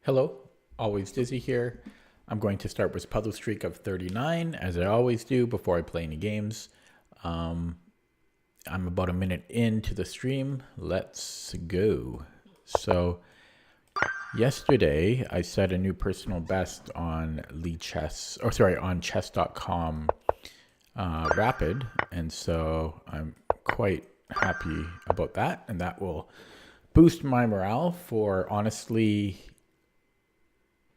Hello, always Dizzy here. I'm going to start with puzzle streak of 39, as I always do before I play any games. I'm about a minute into the stream. Let's go. So, yesterday I set a new personal best on on chess.com Rapid, and so I'm quite happy about that, and that will boost my morale for honestly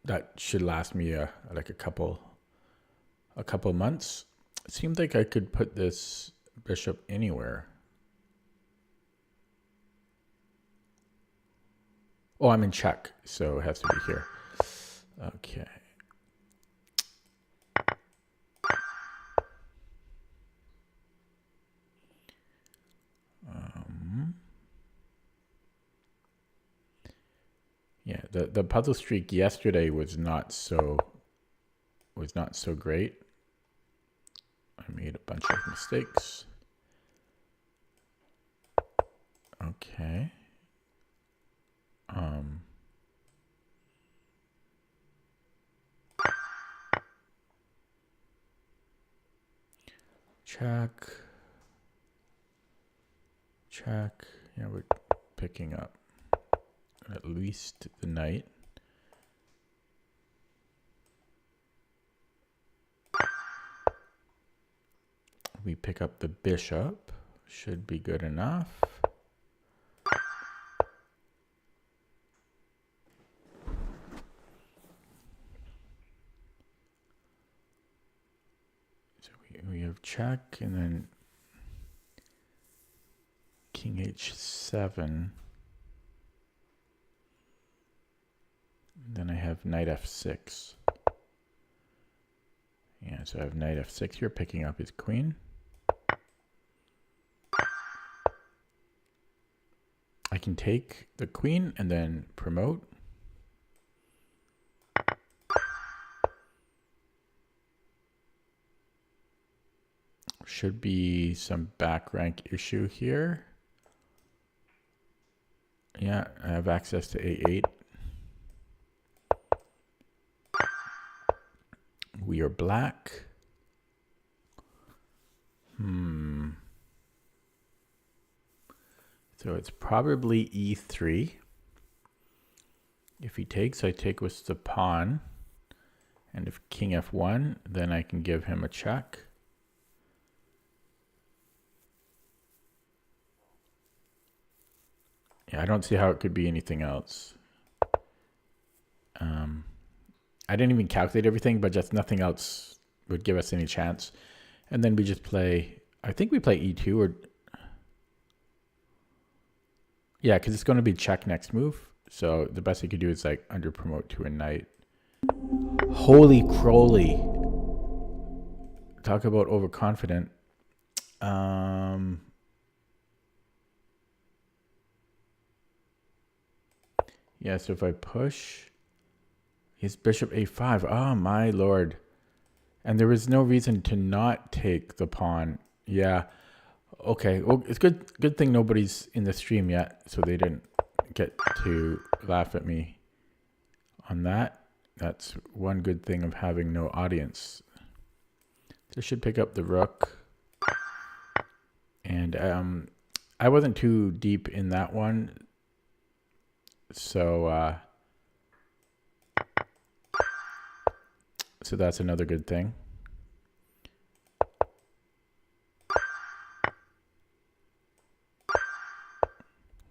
that should last me like a couple months. It seemed like I could put this bishop anywhere. Oh, I'm in check, so it has to be here. Okay. Yeah, the puzzle streak yesterday was not so great. I made a bunch of mistakes. Okay. Check. Yeah, we're picking up at least the knight. We pick up the bishop. Should be good enough. So we have check, and then king h7. Then I have knight f6. Yeah, so I have knight f6 here, picking up his queen. I can take the queen and then promote. Should be some back rank issue here. Yeah, I have access to a8. We are black. So it's probably e3. If he takes, I take with the pawn. And if king f1, then I can give him a check. Yeah, I don't see how it could be anything else. I didn't even calculate everything, but just nothing else would give us any chance. And then we just play, I think we play e2 or... Yeah, because it's going to be check next move. So the best I could do is like under promote to a knight. Holy Crowley. Talk about overconfident. Yeah, so if I push his bishop a5, oh my lord. And there was no reason to not take the pawn. Yeah. Okay. Well, it's good thing nobody's in the stream yet, so they didn't get to laugh at me on that. That's one good thing of having no audience. This should pick up the rook. And I wasn't too deep in that one. So so that's another good thing.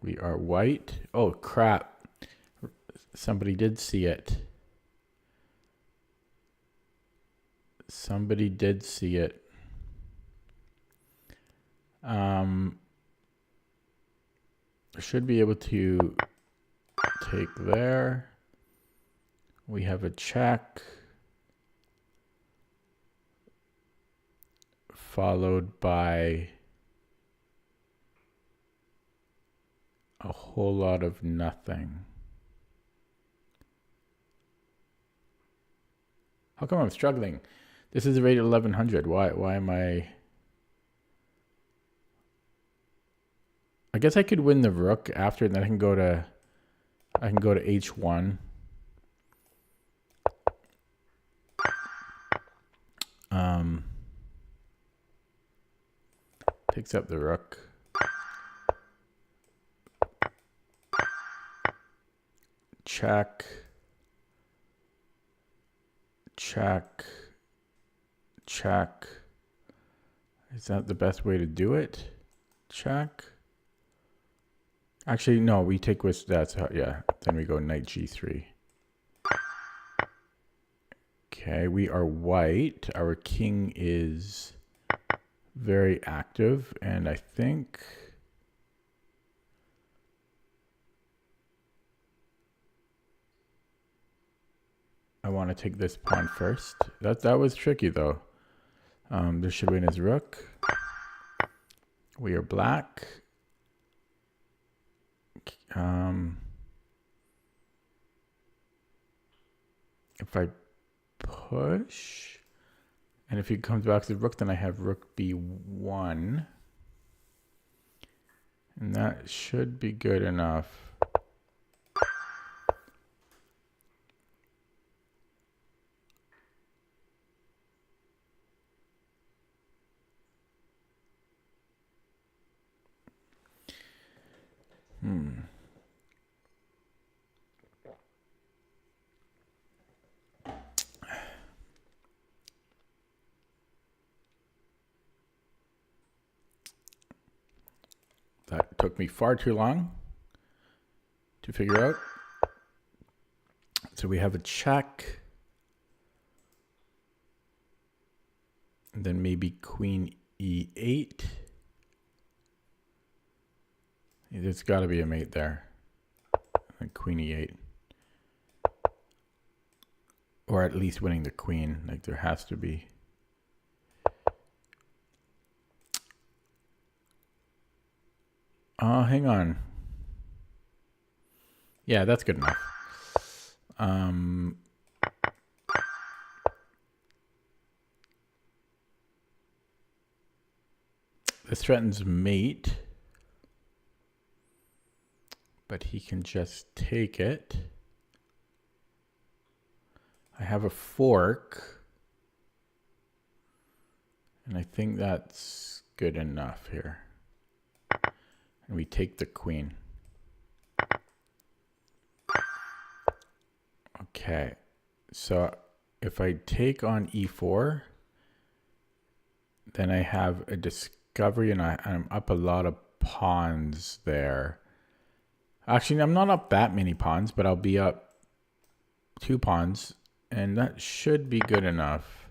We are white. Oh, crap. Somebody did see it. Somebody did see it. Should be able to take there. We have a check. Followed by a whole lot of nothing. How come I'm struggling? This is rated 1100. Why am I... guess I could win the rook after, and then I can go to h1. Takes up the rook. Check. Check. Check. Is that the best way to do it? Check. Actually, no, we take with that's how, yeah. Then we go knight g3. Okay, we are white. Our king is very active, and I think I want to take this pawn first. That was tricky though. This should win his rook. We are black. If I push, and if he comes back to the rook, then I have rook b1. And that should be good enough. That took me far too long to figure out. So we have a check. And then maybe queen e8. There's got to be a mate there. And queen e8. Or at least winning the queen. Like there has to be. Hang on. Yeah, that's good enough. This threatens mate. But he can just take it. I have a fork. And I think that's good enough here. And we take the queen. Okay. So if I take on e4, then I have a discovery and I'm up a lot of pawns there. Actually, I'm not up that many pawns, but I'll be up 2 pawns. And that should be good enough.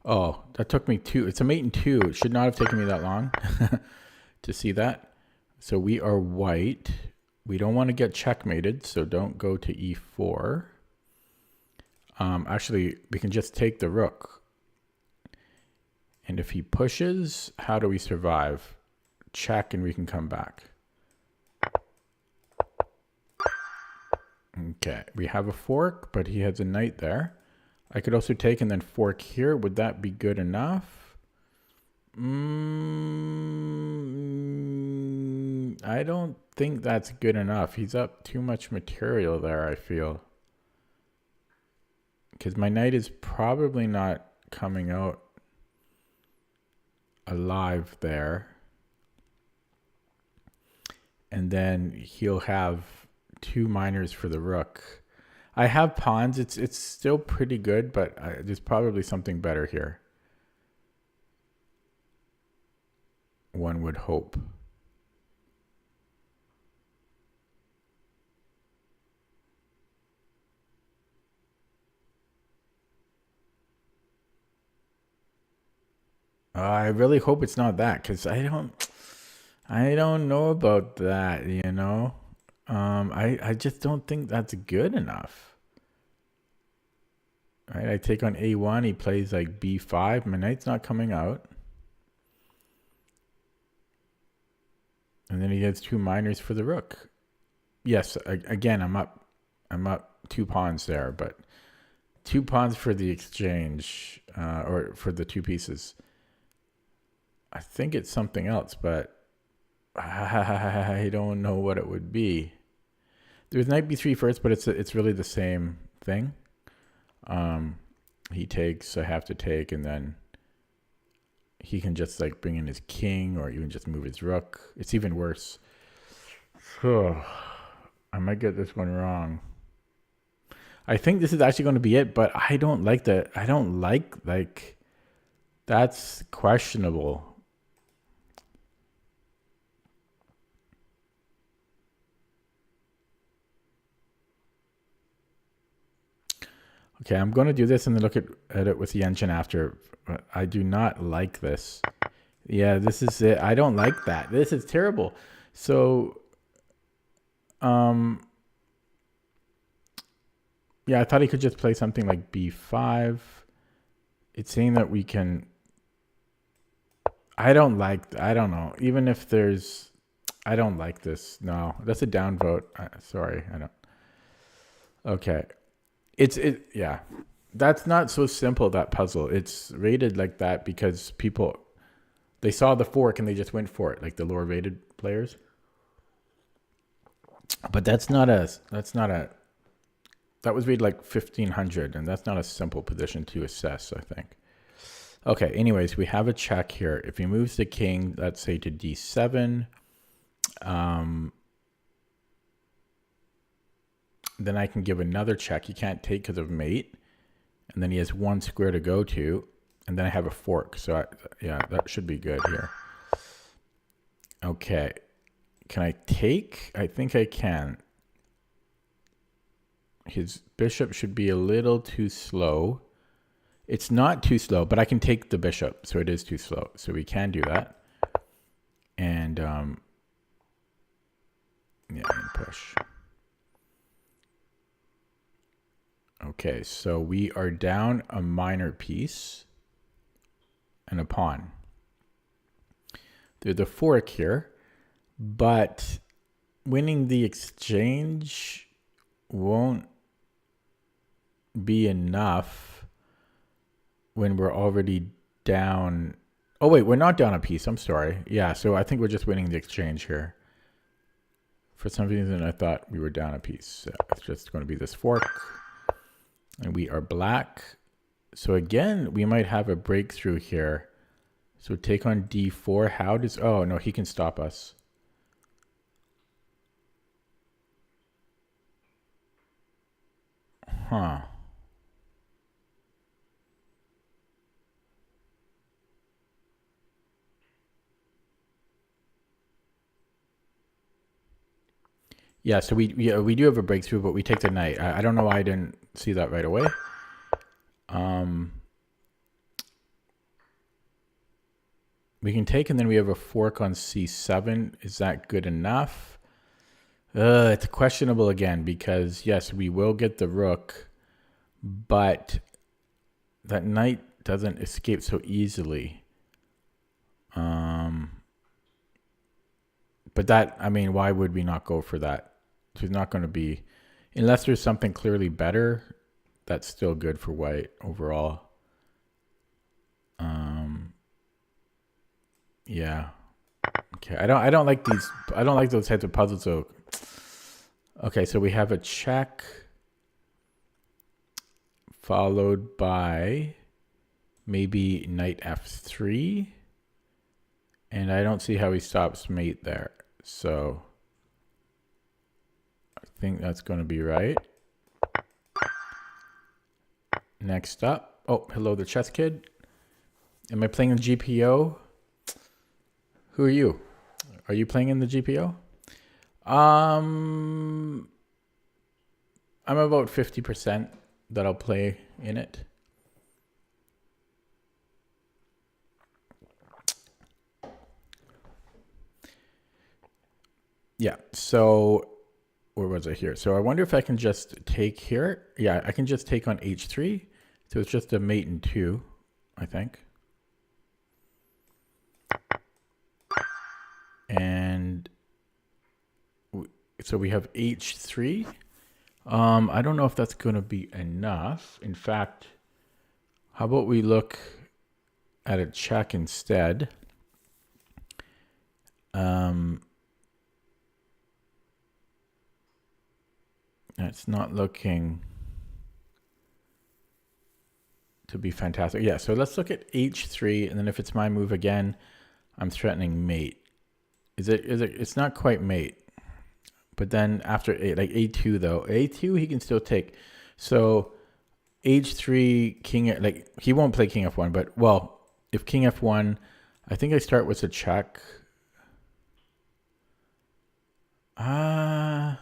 Oh, that took me 2. It's a mate and 2. It should not have taken me that long to see that. So we are white. We don't want to get checkmated, so don't go to e4. Actually, we can just take the rook. And if he pushes, how do we survive? Check and we can come back. Okay, we have a fork, but he has a knight there. I could also take and then fork here. Would that be good enough? I don't think that's good enough. He's up too much material there, I feel. Because my knight is probably not coming out alive there. And then he'll have 2 minors for the rook. I have pawns. It's still pretty good, but there's probably something better here. One would hope. I really hope it's not that, because I don't know about that, you know. I just don't think that's good enough. Right, I take on a1. He plays like b5. My knight's not coming out. And then he gets 2 minors for the rook. Yes, again, I'm up 2 pawns there, but 2 pawns for the exchange, or for the 2 pieces. I think it's something else, but I don't know what it would be. There's knight b3 first, but it's really the same thing. He takes, I have to take, and then he can just like bring in his king, or even just move his rook. It's even worse. Oh, I might get this one wrong. I think this is actually going to be it, but I don't like that. I don't like that's questionable. Okay, I'm going to do this and then look at it with the engine after. But I do not like this. Yeah, this is it. I don't like that. This is terrible. So, yeah, I thought he could just play something like b5. It's saying that we can... I don't know. Even if there's... I don't like this. No, that's a downvote. Sorry, I don't... Okay. Yeah. That's not so simple, that puzzle. It's rated like that because people, they saw the fork and they just went for it, like the lower rated players. But that was rated like 1500, and that's not a simple position to assess, I think. Okay, anyways, we have a check here. If he moves the king, let's say to d7, then I can give another check. He can't take because of mate. And then he has 1 square to go to. And then I have a fork. So, yeah, that should be good here. Okay. Can I take? I think I can. His bishop should be a little too slow. It's not too slow, but I can take the bishop. So it is too slow. So we can do that. And, yeah, and push. Okay, so we are down a minor piece and a pawn. There's a fork here, but winning the exchange won't be enough when we're already down. Oh, wait, we're not down a piece. I'm sorry. Yeah, so I think we're just winning the exchange here. For some reason, I thought we were down a piece. So it's just going to be this fork. And we are black. So again, we might have a breakthrough here. So take on d4. How does... Oh, no, he can stop us. Huh. Yeah, so we do have a breakthrough, but we take the knight. I don't know why I didn't see that right away. We can take, and then we have a fork on c7. Is that good enough? It's questionable again because, yes, we will get the rook, but that knight doesn't escape so easily. But that, I mean, why would we not go for that? It's not going to be, unless there's something clearly better, that's still good for white overall. Yeah. Okay. I don't like these. I don't like those types of puzzles. So, okay. So we have a check followed by maybe knight f3, and I don't see how he stops mate there. So I think that's going to be right. Next up. Oh, hello, the chess kid. Am I playing in GPO? Who are you? Are you playing in the GPO? I'm about 50% that I'll play in it. Yeah, so where was I here? So I wonder if I can just take here. Yeah, I can just take on h3. So it's just a mate in 2, I think. And so we have h3. I don't know if that's going to be enough. In fact, how about we look at a check instead? It's not looking to be fantastic. Yeah, so let's look at h3, and then if it's my move again, I'm threatening mate. It's not quite mate. But then after like a2 though, a2 he can still take. So h3 king, like he won't play king f1, but well, if king f1, I think I start with a check. I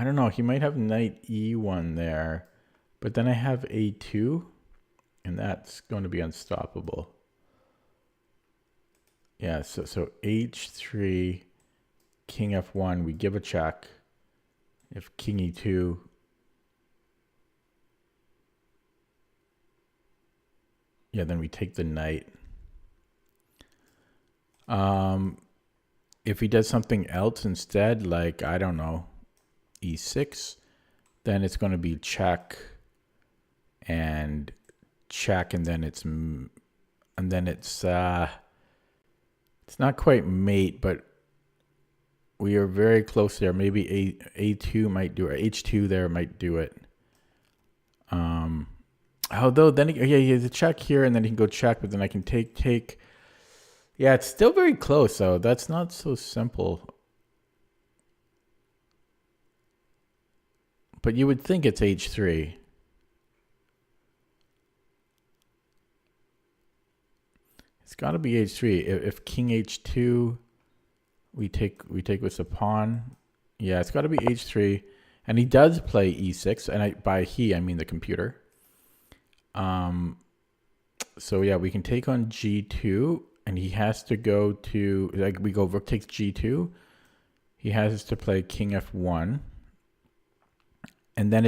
don't know. He might have knight e1 there, but then I have a2, and that's going to be unstoppable. Yeah, so h3, king f1, we give a check. If king e2, yeah, then we take the knight. If he does something else instead, like, I don't know, e6, then it's going to be check and check, and then it's not quite mate, but we are very close there. Maybe a2 might do it. h2 there might do it. Although then he has a check here, and then he can go check, but then I can take. Yeah, it's still very close, though. That's not so simple. But you would think it's h3. It's got to be h3. If king h2, we take with the pawn. Yeah, it's got to be h3. And he does play e6, and by he I mean the computer. So yeah, we can take on g2, and he has to go to, like, we go rook takes g2. He has to play king f1, and then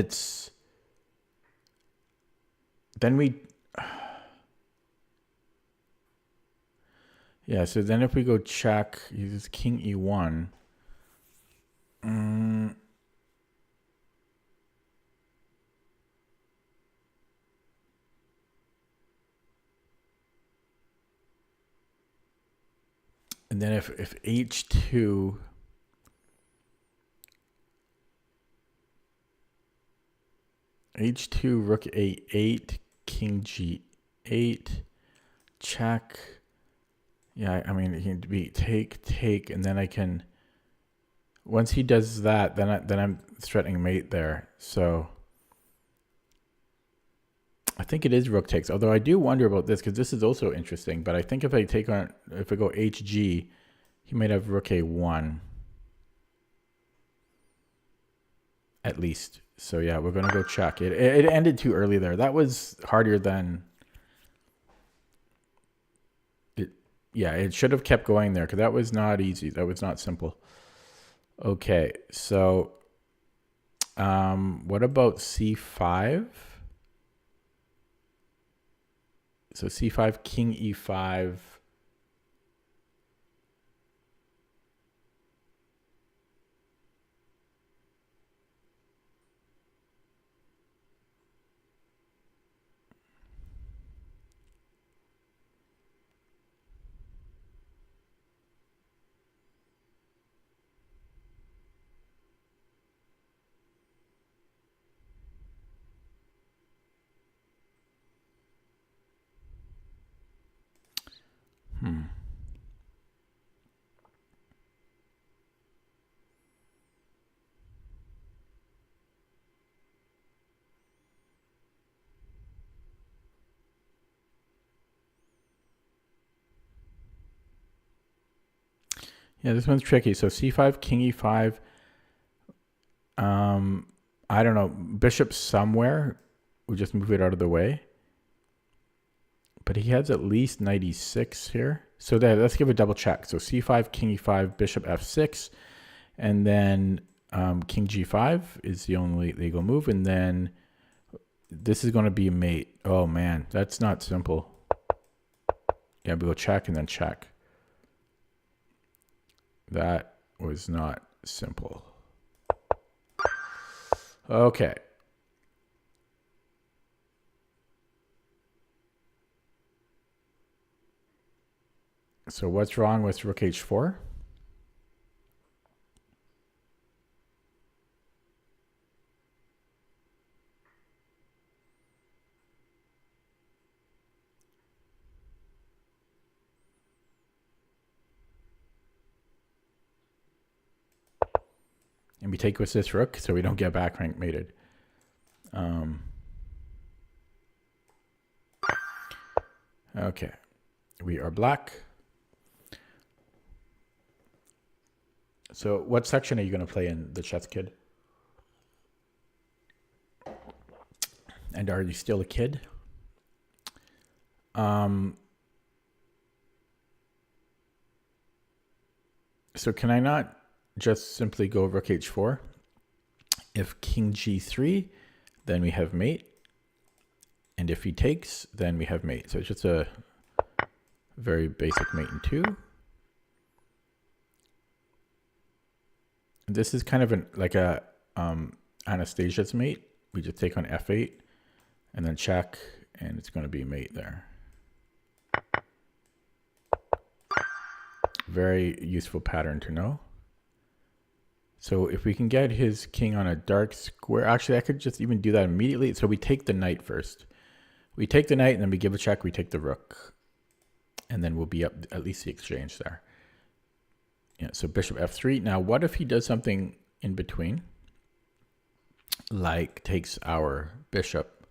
yeah. So then if we go check, uses king e1. And then if h2, rook a8, king g8, check. Yeah, I mean, he can be take, and then I can. Once he does that, then I'm threatening mate there. So I think it is rook takes. Although I do wonder about this, because this is also interesting. But I think if I go hg, he might have rook a1 at least. So yeah, we're gonna go check. It ended too early there. That was harder than it. Yeah, it should have kept going there, because that was not easy. That was not simple. Okay, so what about c5? So c5, king e5. Yeah, this one's tricky. So c5, king e5. I don't know. Bishop somewhere. We just move it out of the way. But he has at least knight e6 here. So there, let's give a double check. So c5, king e5, bishop f6. And then king g5 is the only legal move. And then this is going to be a mate. Oh, man. That's not simple. Yeah, we go check and then check. That was not simple. Okay. So what's wrong with rook h4? And we take with this rook so we don't get back rank mated. Okay. We are black. So what section are you going to play in the chess kid? And are you still a kid? So can I not just simply go rook h4? If king g3, then we have mate. And if he takes, then we have mate. So it's just a very basic mate in 2. This is kind of like a Anastasia's mate. We just take on f8 and then check, and it's going to be mate there. Very useful pattern to know. So if we can get his king on a dark square, actually I could just even do that immediately. So we take the knight first. We take the knight and then we give a check, we take the rook. And then we'll be up at least the exchange there. Yeah, so bishop f3. Now what if he does something in between? Like takes our bishop.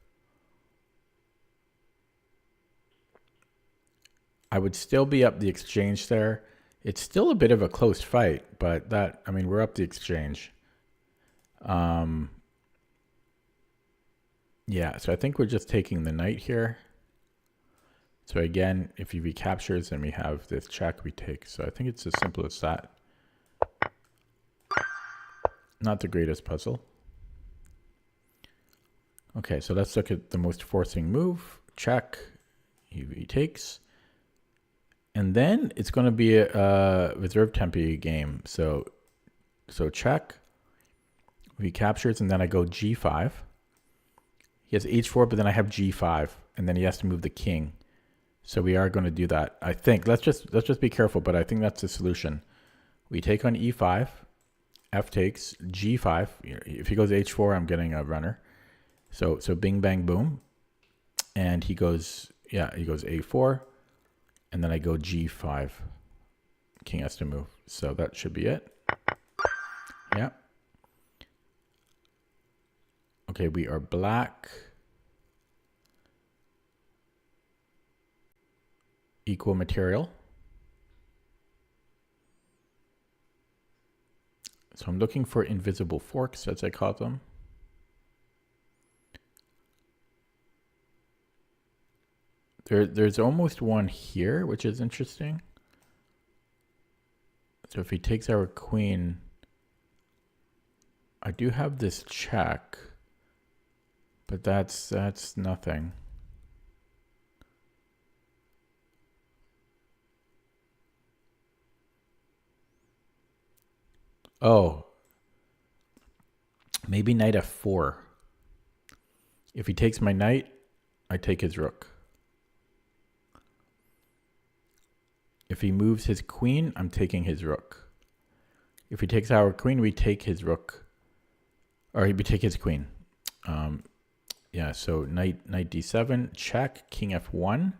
I would still be up the exchange there. It's still a bit of a close fight, but that, I mean, we're up the exchange. Yeah, so I think we're just taking the knight here. So again, if he recaptures and we have this check, we take. So I think it's as simple as that. Not the greatest puzzle. Okay, so let's look at the most forcing move. Check. He takes. And then it's going to be a reserve tempi game. So check. He captures, and then I go g5. He has h4, but then I have g5, and then he has to move the king. So we are going to do that. I think let's just be careful, but I think that's the solution. We take on e5, f takes, g5. If he goes h4, I'm getting a runner. So bing bang boom, and he goes a4. And then I go g5. King has to move. So that should be it. Yeah. Okay, we are black. Equal material. So I'm looking for invisible forks, as I call them. There's almost one here, which is interesting. So if he takes our queen, I do have this check, but that's nothing. Oh, maybe knight f4. If he takes my knight, I take his rook. If he moves his queen, I'm taking his rook. If he takes our queen, we take his rook. Or we take his queen. Yeah, so knight d7, check, king f1.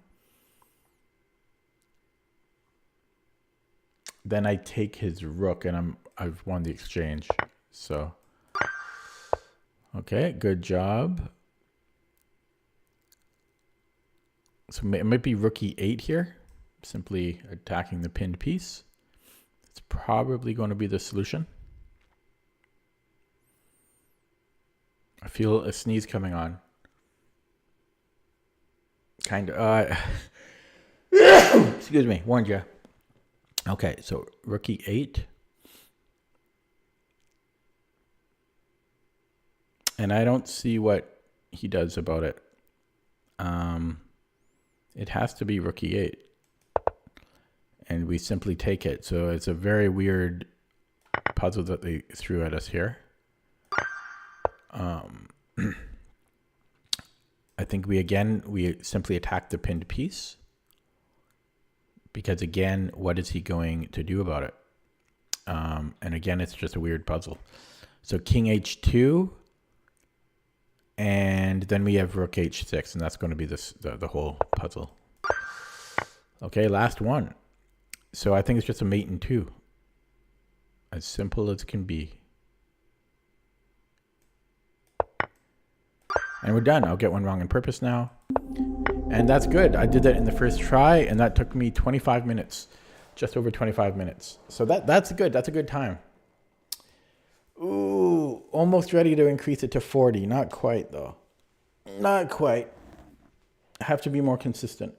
Then I take his rook, and I've won the exchange. So, okay, good job. So it might be rook e8 here. Simply attacking the pinned piece. It's probably going to be the solution. I feel a sneeze coming on. Kind of. Excuse me, warned you. Okay, so rook e8. And I don't see what he does about it. It has to be rook e8. And we simply take it. So it's a very weird puzzle that they threw at us here. I think we simply attack the pinned piece. Because again, what is he going to do about it? And again, it's just a weird puzzle. So king h2, and then we have rook h6, and that's going to be the whole puzzle. Okay, last one. So I think it's just a mate in 2. As simple as can be. And we're done. I'll get one wrong on purpose now. And that's good. I did that in the first try, and that took me 25 minutes. Just over 25 minutes. So that's good. That's a good time. Ooh, almost ready to increase it to 40. Not quite, though. Not quite. I have to be more consistent.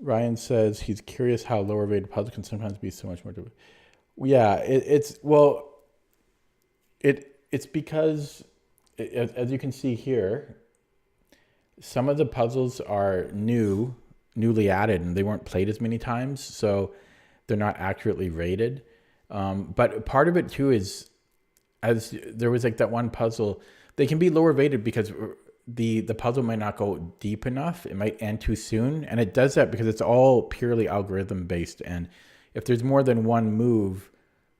Ryan says he's curious how lower rated puzzles can sometimes be so much more difficult. Yeah, it's because, as you can see here, some of the puzzles are newly added, and they weren't played as many times, so they're not accurately rated. But part of it too is, as there was like that one puzzle, they can be lower rated because the puzzle might not go deep enough. It might end too soon, and it does that because it's all purely algorithm based. And if there's more than one move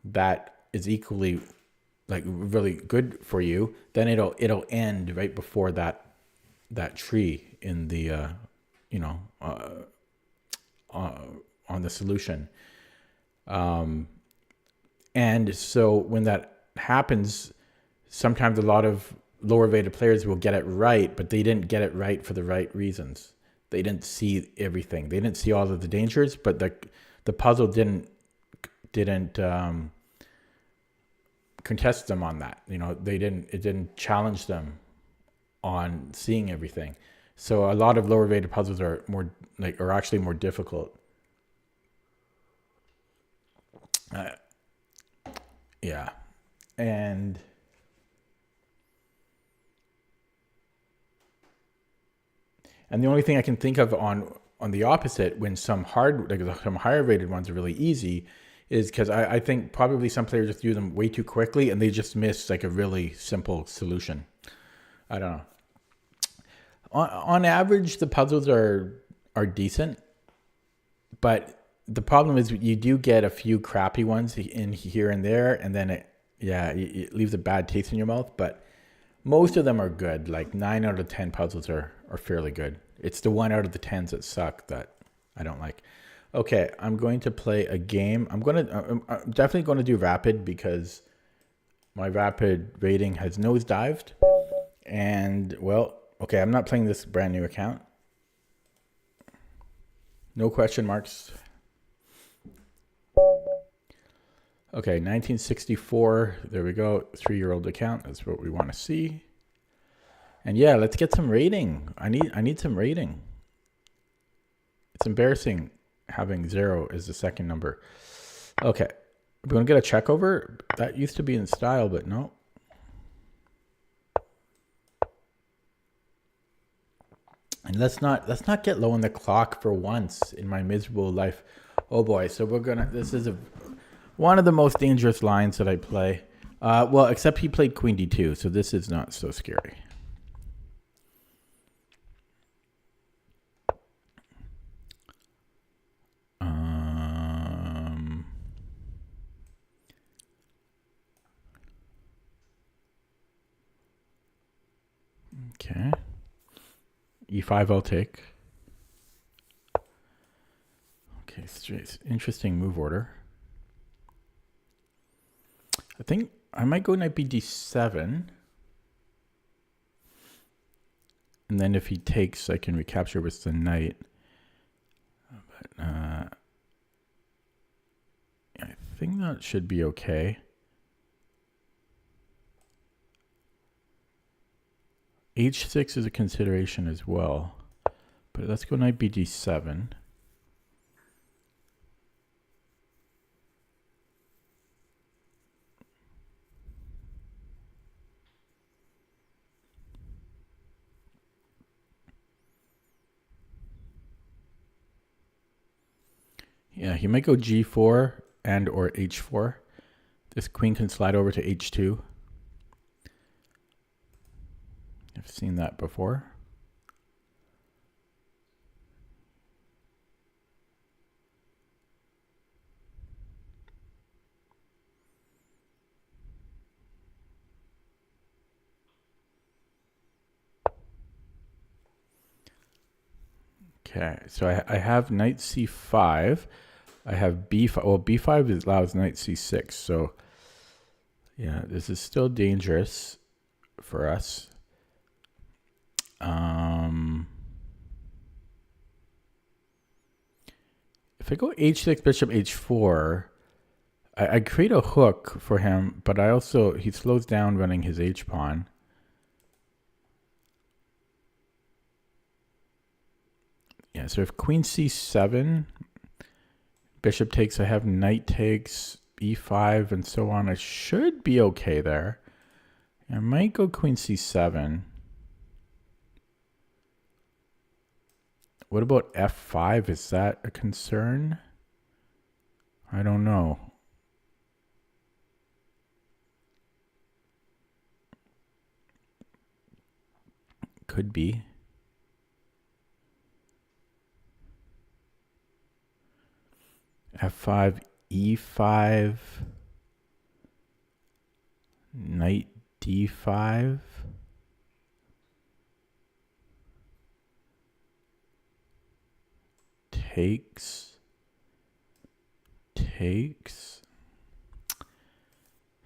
that is equally like really good for you, then it'll end right before that tree in the on the solution. And so when that happens, sometimes a lot of lower rated players will get it right, but they didn't get it right for the right reasons. They didn't see everything. They didn't see all of the dangers, but the puzzle didn't contest them on that. It didn't challenge them on seeing everything. So a lot of lower rated puzzles are actually more difficult. Yeah. And the only thing I can think of on the opposite, when some higher rated ones are really easy, is because I think probably some players just do them way too quickly and they just miss like a really simple solution. I don't know. On average, the puzzles are decent, but the problem is you do get a few crappy ones in here and there, and then it leaves a bad taste in your mouth. But most of them are good. Like 9 out of 10 puzzles are fairly good. It's the 1 out of the 10s that suck that I don't like. Okay, I'm going to play a game. I'm definitely going to do rapid because my rapid rating has nosedived. And well, okay, I'm not playing this brand new account. No question marks. Okay, 1964. There we go. 3-year-old account. That's what we want to see. And yeah, let's get some rating. I need some rating. It's embarrassing having 0 as the second number. Okay, we're going to get a check over. That used to be in style, but no. And let's not get low on the clock for once in my miserable life. Oh boy, so this is one of the most dangerous lines that I play. Well, except he played Queen D2, so this is not so scary. Okay. E5 I'll take. Okay, interesting move order. I think I might go knight bd7. And then if he takes, I can recapture with the knight. But I think that should be okay. H6 is a consideration as well. But let's go knight bd7. Yeah, he might go g4 and or h4. This queen can slide over to h2. I've seen that before. Okay, so I have knight c5. I have b5. Well, b5 allows knight c6. So, yeah, this is still dangerous for us. If I go h6, bishop h4, I create a hook for him, but he slows down running his h-pawn. Yeah, so if queen c7, bishop takes, I have knight takes, e5, and so on. I should be okay there. I might go queen c7. What about f5? Is that a concern? I don't know. Could be. f5, e5, knight d5. Takes.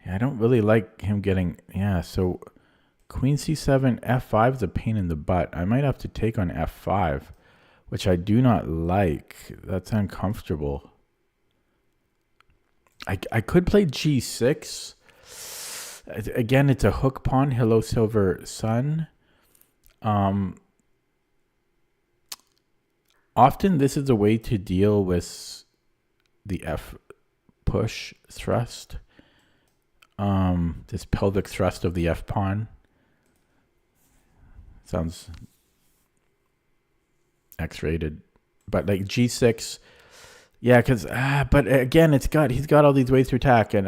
Yeah, I don't really like him getting, yeah, so queen c7, f5 is a pain in the butt. I might have to take on f5, which I do not like. That's uncomfortable. I could play g6. Again, it's a hook pawn. Hello, Silver Sun. Often this is a way to deal with the F push thrust. This pelvic thrust of the F pawn. Sounds X-rated. But like g6, yeah, because but again, he's got all these ways to attack, and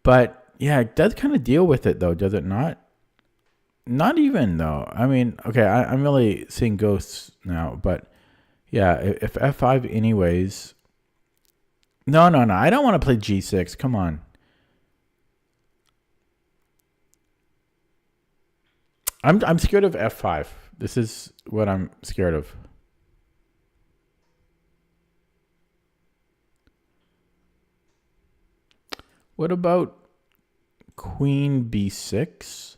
but yeah, it does kind of deal with it though, does it not? Not even though. I mean, okay, I'm really seeing ghosts now, but yeah, if f5 anyways. No, I don't want to play g6. Come on. I'm scared of f5. This is what I'm scared of. What about queen b6?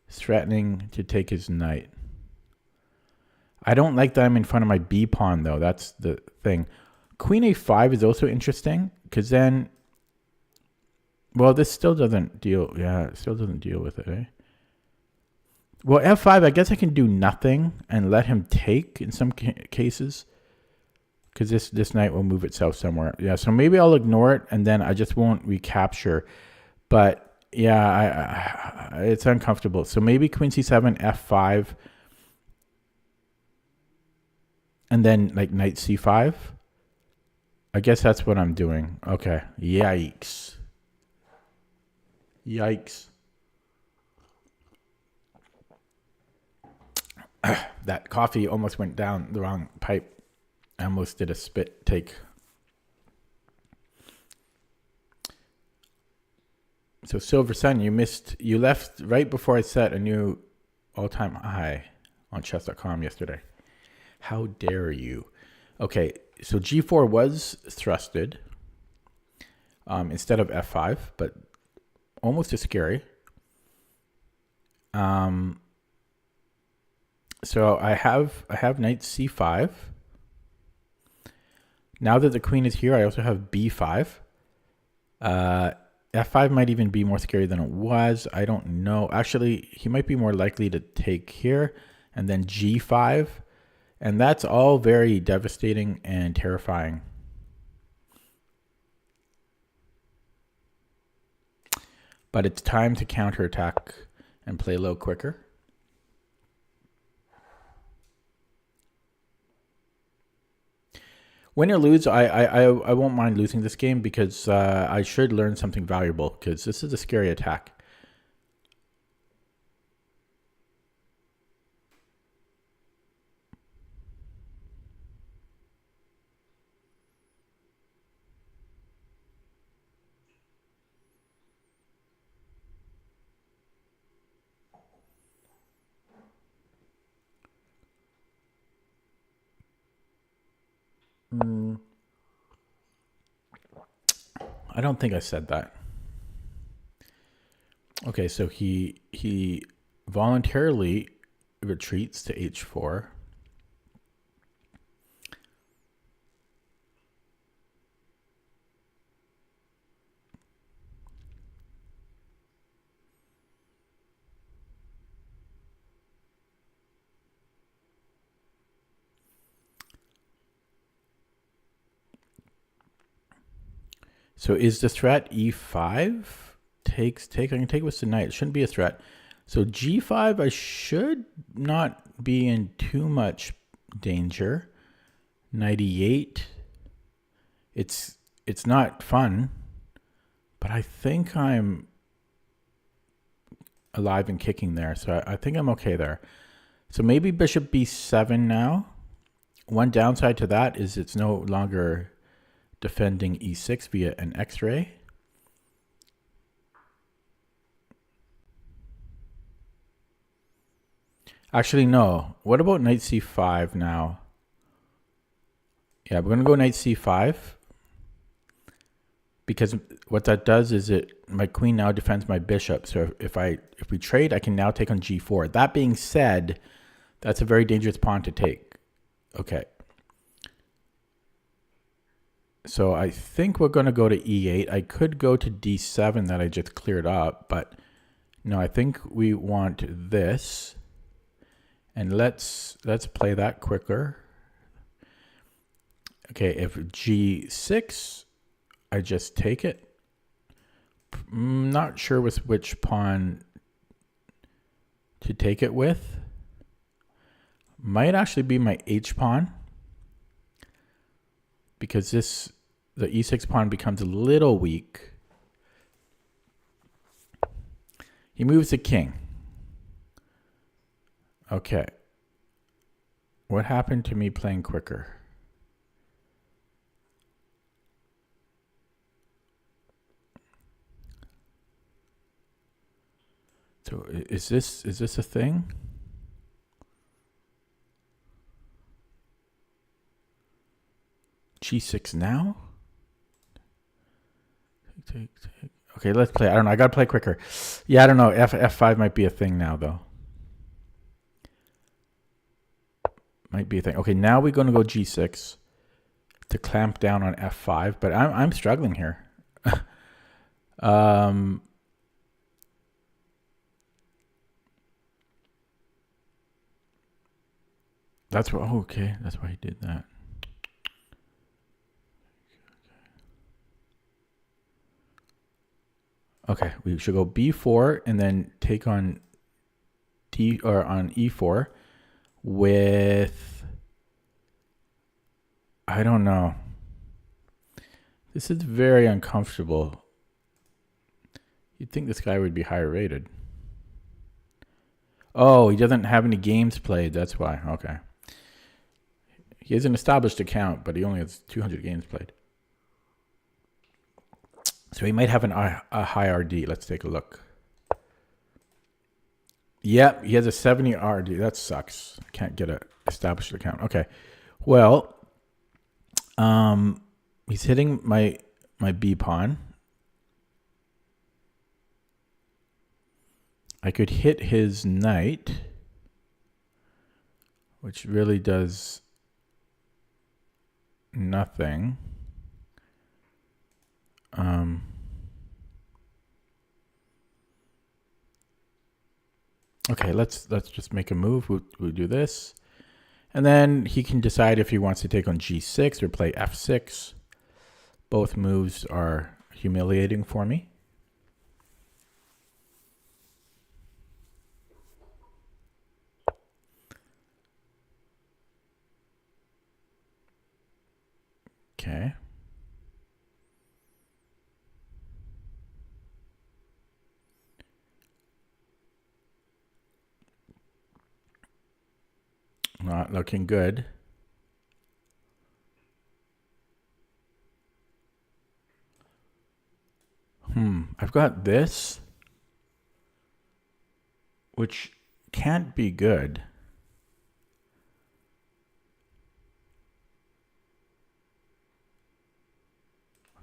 Threatening to take his knight. I don't like that I'm in front of my b pawn, though. That's the thing. Queen a5 is also interesting, because then... Well, this still doesn't deal... Yeah, it still doesn't deal with it, eh? Well, f5, I guess I can do nothing and let him take in some cases. Because this knight will move itself somewhere. Yeah, so maybe I'll ignore it, and then I just won't recapture. But... Yeah, it's uncomfortable. So maybe queen c7, f5, and then like knight c5. I guess that's what I'm doing. Okay. Yikes. That coffee almost went down the wrong pipe. I almost did a spit take. So Silver Sun, you left right before I set a new all-time high on chess.com yesterday. How dare you? Okay, so g4 was thrusted instead of f5, but almost as scary. So I have knight c5. Now that the queen is here, I also have b5. F5 might even be more scary than it was. I don't know. Actually, he might be more likely to take here, and then g5. And that's all very devastating and terrifying. But it's time to counterattack and play a little quicker. Win or lose, I won't mind losing this game because I should learn something valuable because this is a scary attack. I don't think I said that. Okay, so he voluntarily retreats to h4. So is the threat e5? I can take with the knight. It shouldn't be a threat. So g5, I should not be in too much danger. Knight e8. It's not fun, but I think I'm alive and kicking there. So I think I'm okay there. So maybe bishop b7 now. One downside to that is it's no longer defending e6 via an x-ray. Actually, no. What about knight c5 now? Yeah, we're going to go knight c5. Because what that does is my queen now defends my bishop. So if we trade, I can now take on g4. That being said, that's a very dangerous pawn to take. Okay. So I think we're going to go to e8. I could go to d7 that I just cleared up, but no, I think we want this. And let's play that quicker. Okay, if g6, I just take it. I'm not sure with which pawn to take it with. Might actually be my h pawn, because the e6 pawn becomes a little weak. He moves the king. Okay. What happened to me playing quicker? So is this a thing? G6 now? Take. Okay, let's play. I don't know. I gotta play quicker. Yeah, I don't know. F5 might be a thing now, though. Might be a thing. Okay, now we're gonna go G6 to clamp down on F5, but I'm struggling here. That's what. Oh, okay, that's why he did that. Okay, we should go B4 and then take on on E4 with, I don't know. This is very uncomfortable. You'd think this guy would be higher rated. Oh, he doesn't have any games played. That's why. Okay. He has an established account, but he only has 200 games played. So he might have a high RD. Let's take a look. Yep, he has a 70 RD. That sucks. Can't get an established account. Okay. Well, he's hitting my B pawn. I could hit his knight, which really does nothing. Okay, let's just make a move. We'll do this. And then he can decide if he wants to take on G6 or play F6. Both moves are humiliating for me. Okay. Not looking good. I've got this, which can't be good.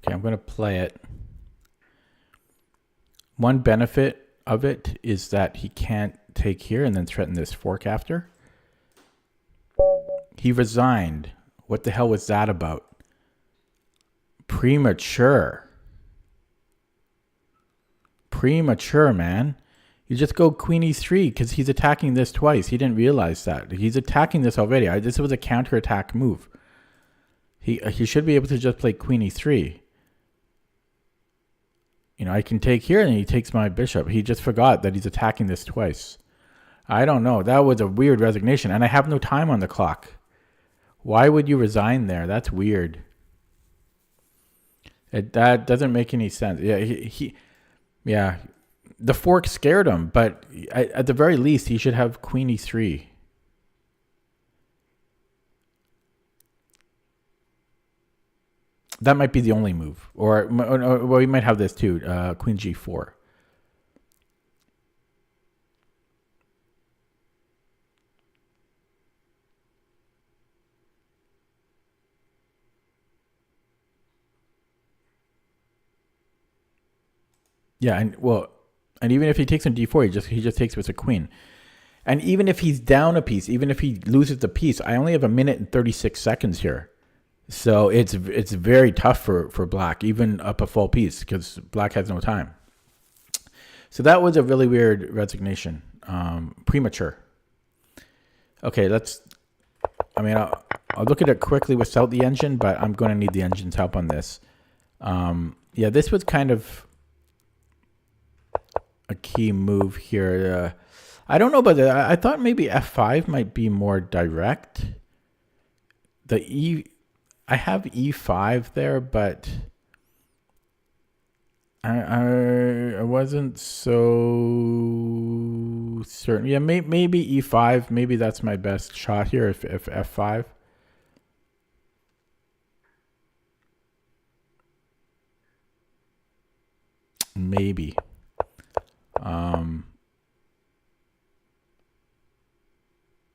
Okay, I'm going to play it. One benefit of it is that he can't take here and then threaten this fork after. He resigned. What the hell was that about? Premature. Premature, man. You just go queen e3 because he's attacking this twice. He didn't realize that. He's attacking this already. This was a counterattack move. He should be able to just play queen e3. You know, I can take here and he takes my bishop. He just forgot that he's attacking this twice. I don't know. That was a weird resignation. And I have no time on the clock. Why would you resign there? That's weird. That doesn't make any sense. Yeah, the fork scared him, but at the very least, he should have queen e3. That might be the only move. Or well, we might have this too, queen g4. Yeah, and even if he takes on d4, he just takes with a queen. And even if he's down a piece, even if he loses the piece, I only have 1 minute and 36 seconds here. So it's very tough for black, even up a full piece, because black has no time. So that was a really weird resignation. Premature. Okay, I'll look at it quickly without the engine, but I'm going to need the engine's help on this. Yeah, this was kind of a key move here. I don't know about that. I thought maybe f5 might be more direct. I have e5 there, but I wasn't so certain. Yeah, maybe e5. Maybe that's my best shot here if f5. Maybe.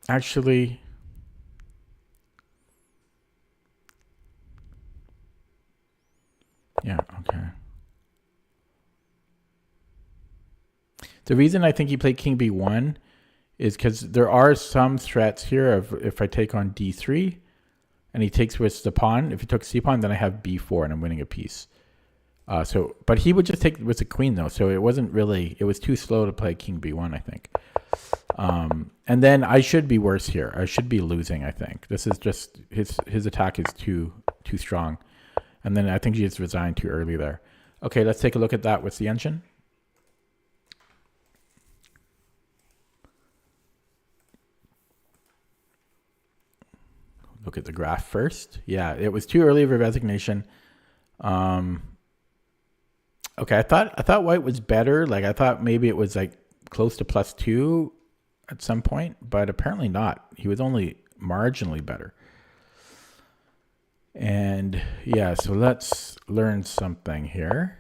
Actually, yeah, okay. The reason I think he played king b1 is because there are some threats here of if I take on d3 and he takes with the pawn. If he took c-pawn, then I have b4 and I'm winning a piece. But he would just take with the queen though, so it was too slow to play king b1, I think. And then I should be worse here. I should be losing, I think. This is just his attack is too strong. And then I think he just resigned too early there. Okay, let's take a look at that with the engine. Look at the graph first. Yeah, it was too early of a resignation. Okay, I thought white was better. Like I thought maybe it was like close to +2 at some point, but apparently not. He was only marginally better. And yeah, so let's learn something here.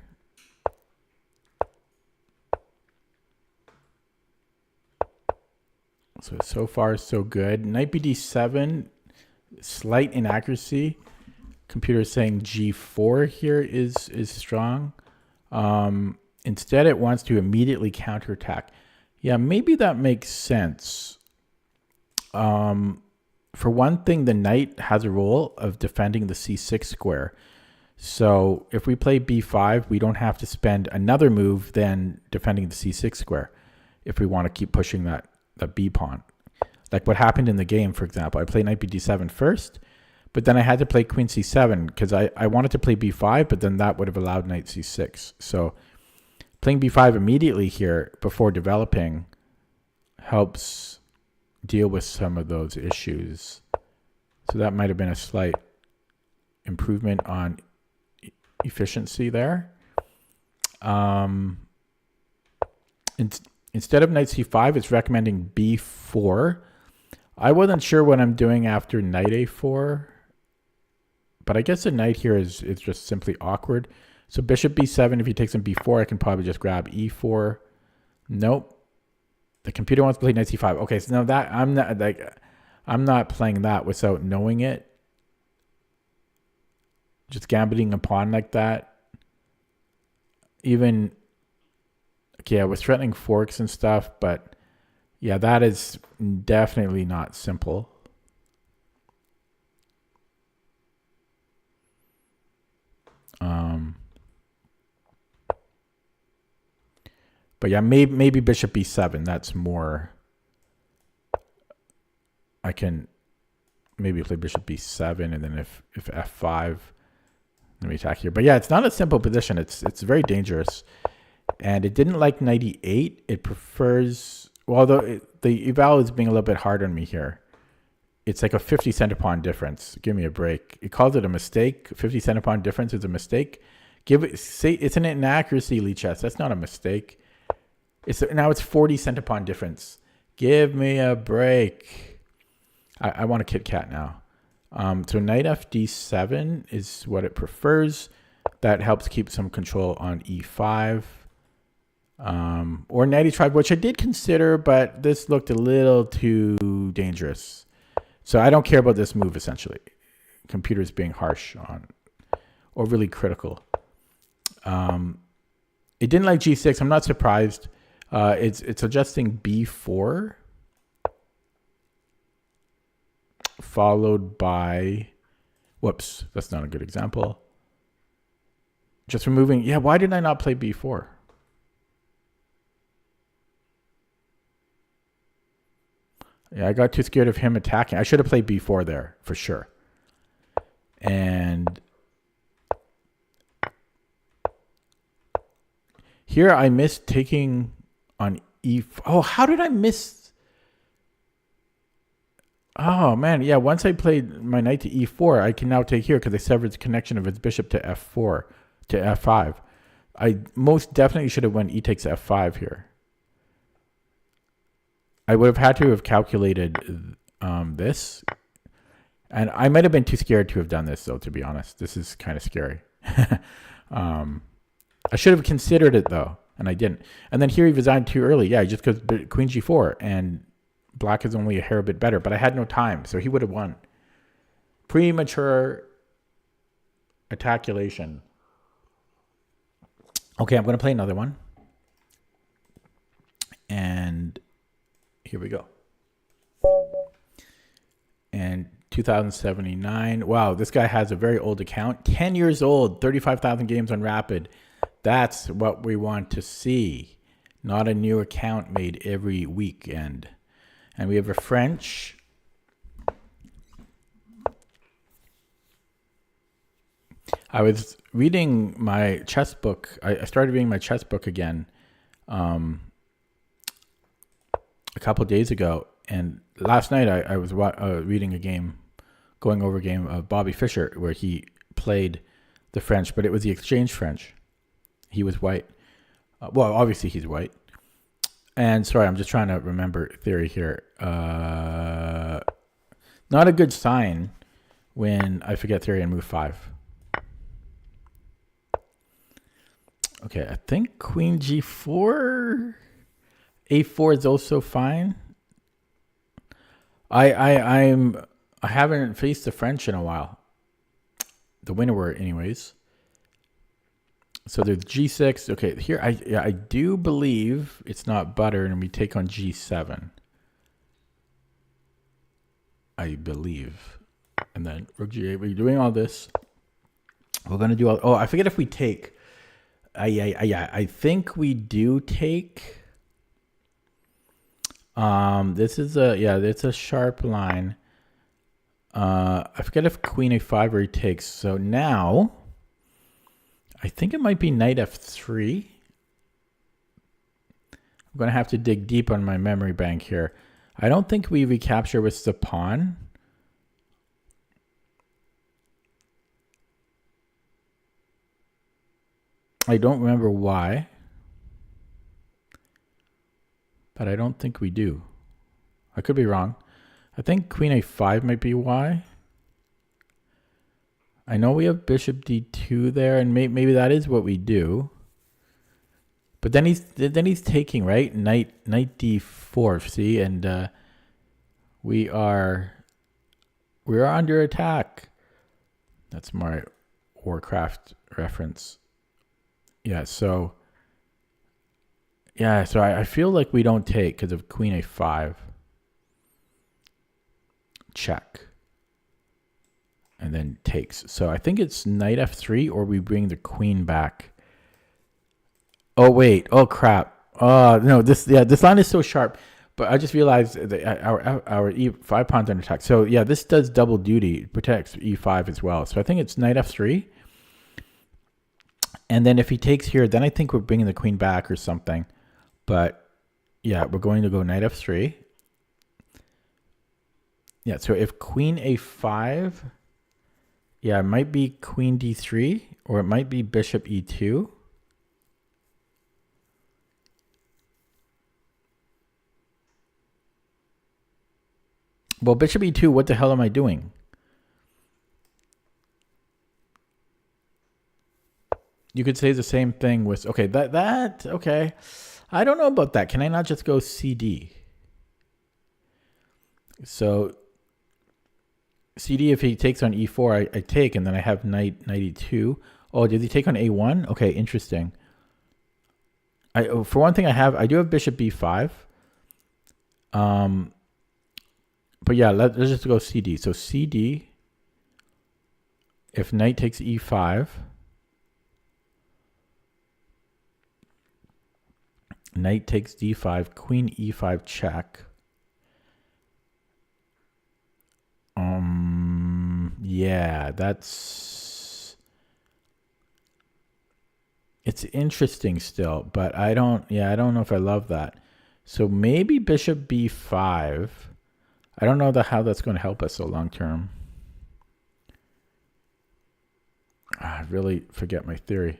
So far so good. Knight bd7, slight inaccuracy. Computer saying g4 here is strong. Instead, it wants to immediately counterattack. Yeah, maybe that makes sense. For one thing, the knight has a role of defending the c6 square. So if we play b5, we don't have to spend another move than defending the c6 square if we want to keep pushing that b pawn. Like what happened in the game, for example. I played knight bd7 first, but then I had to play queen c7 because I wanted to play b5, but then that would have allowed knight c6. So playing b5 immediately here before developing helps deal with some of those issues. So that might have been a slight improvement on efficiency there. Instead of knight c5, it's recommending b4. I wasn't sure what I'm doing after knight a4, but I guess the knight here is just simply awkward. So bishop b7, if he takes on b4, I can probably just grab e4. Nope. The computer wants to play knight c5. Okay, so now that I'm not playing that without knowing it. just gambiting a pawn like that. Even, okay, I was threatening forks and stuff, but yeah, that is definitely not simple. But yeah, maybe bishop b7. That's more. I can maybe play bishop b7, and then if f5, let me attack here. But yeah, it's not a simple position. It's very dangerous, and it didn't like knight e8. It prefers, well, the eval is being a little bit hard on me here. It's like a 50 center pawn difference. Give me a break. It calls it a mistake. 50 center pawn difference is a mistake. Say it's an inaccuracy, Lee Chess. That's not a mistake. Now it's 40 center pawn difference. Give me a break. I want a Kit Kat now. So knight fd7 is what it prefers. That helps keep some control on e5. Or knight h5, which I did consider, but this looked a little too dangerous. So I don't care about this move, essentially. Computer's being harsh on, overly critical. It didn't like g6. I'm not surprised. It's adjusting b4, followed by, whoops, that's not a good example. Just removing, yeah, why did I not play b4? Yeah, I got too scared of him attacking. I should have played b4 there, for sure. And here I missed taking on e4. Oh, how did I miss? Oh, man. Yeah, once I played my knight to e4, I can now take here because I severed the connection of his bishop to f4, to f5. I most definitely should have went e takes f5 here. I would have had to have calculated this. And I might have been too scared to have done this, though, to be honest. This is kind of scary. I should have considered it, though, and I didn't. And then here he resigned too early. Yeah, just because queen g4, and black is only a hair bit better. But I had no time, so he would have won. Premature attaculation. Okay, I'm going to play another one. And here we go. And 2079. Wow, this guy has a very old account. 10 years old, 35,000 games on Rapid. That's what we want to see. Not a new account made every weekend. And we have a French. I was reading my chess book. I started reading my chess book again a couple days ago. And last night I was reading a game, going over a game of Bobby Fischer, where he played the French, but it was the exchange French. He was white. Well, obviously he's white. And sorry, I'm just trying to remember theory here. Not a good sign when I forget theory and move 5. Okay, I think queen g4. a4 is also fine. I haven't faced the French in a while. The winner were anyways. So there's g6. Okay, here I do believe it's not butter, and we take on g7. I believe. And then rook g8. We're doing all this. We're gonna do all. Oh, I forget if we take. I think we do take. This is it's a sharp line. I forget if queen a5 or he takes. So now I think it might be knight f3. I'm going to have to dig deep on my memory bank here. I don't think we recapture with the pawn. I don't remember why, but I don't think we do. I could be wrong. I think queen a5 might be why. I know we have bishop d2 there, and maybe that is what we do. But then he's taking, right? Knight d4, see? And we're under attack. That's my Warcraft reference. Yeah, so I feel like we don't take because of queen a5. Check. And then takes. So I think it's knight f3 or we bring the queen back. Oh, wait. Oh, crap. Oh, no, this line is so sharp. But I just realized that our e5 pawn's under attack. So yeah, this does double duty. It protects e5 as well. So I think it's knight f3. And then if he takes here, then I think we're bringing the queen back or something. But yeah, we're going to go knight f3. Yeah, so if queen a5, yeah, it might be queen d3 or it might be bishop e2. Well, bishop e2, what the hell am I doing? You could say the same thing with, okay, okay. I don't know about that. Can I not just go cd? So cd, if he takes on e4, I take, and then I have knight e2. Oh, did he take on a1? Okay, interesting. For one thing, I do have bishop b5. But yeah, let's just go cd. So cd, if knight takes e5, knight takes d5, queen e5 check. Yeah, it's interesting still, but I don't know if I love that. So maybe bishop b5. I don't know how that's going to help us so long term. I really forget my theory.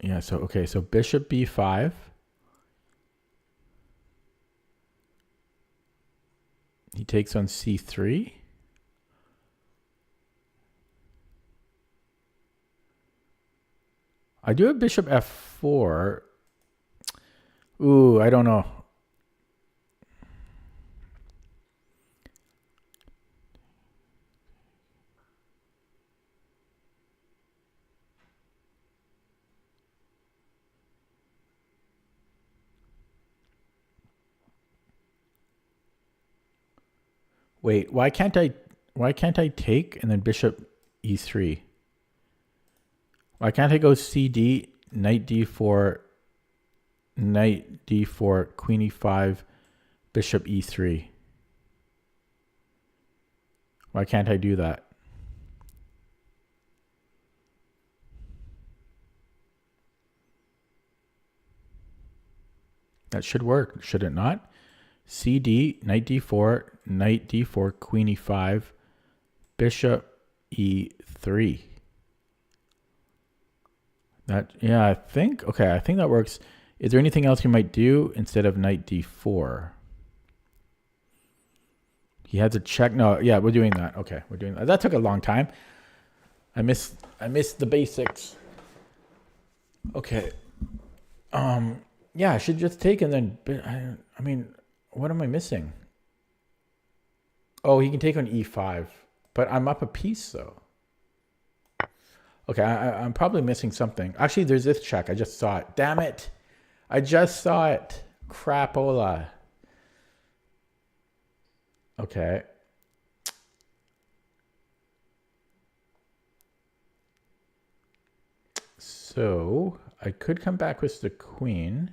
Yeah, so okay, so bishop b5. He takes on c3. I do have bishop f4. Ooh, I don't know. Wait, why can't I take and then bishop e3? Why can't I go cd, knight d4, knight d4, queen e5, bishop e3? Why can't I do that? That should work, should it not? cd, knight d4, knight d4, queen e5, bishop e3. Yeah, I think that works. Is there anything else you might do instead of knight d4? He has a check. No, yeah, we're doing that. Okay, we're doing that. That took a long time. I missed the basics. Okay. Yeah, I should just take and then I mean, what am I missing? Oh, he can take on e5, but I'm up a piece though. Okay, I'm probably missing something. Actually, there's this check. I just saw it. Damn it. I just saw it. Crapola. Okay. So I could come back with the queen,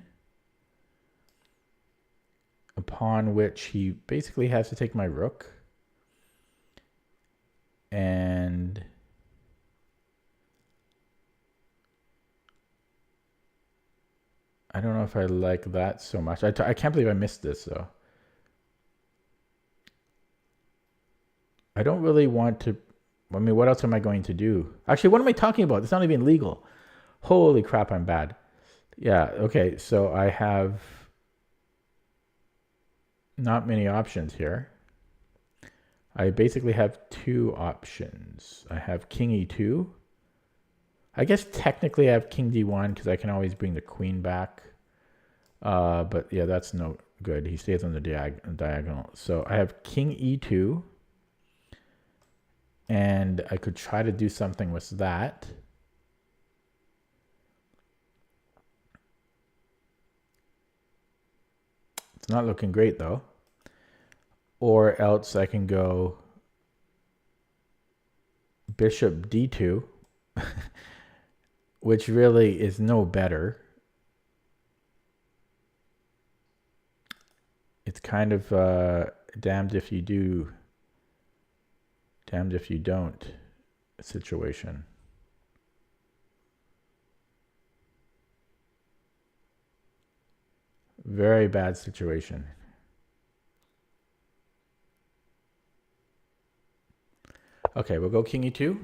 upon which he basically has to take my rook. And I don't know if I like that so much. I can't believe I missed this though. I don't really want to. I mean, what else am I going to do? Actually, what am I talking about? It's not even legal. Holy crap, I'm bad. Yeah, okay, so I have not many options here. I basically have two options. I have king e2. I guess technically I have king d1 because I can always bring the queen back. But yeah, that's no good. He stays on the diagonal. So I have king e2. And I could try to do something with that. It's not looking great though. Or else I can go bishop d2, which really is no better. It's kind of damned if you do, damned if you don't situation. Very bad situation. Okay, we'll go king e2.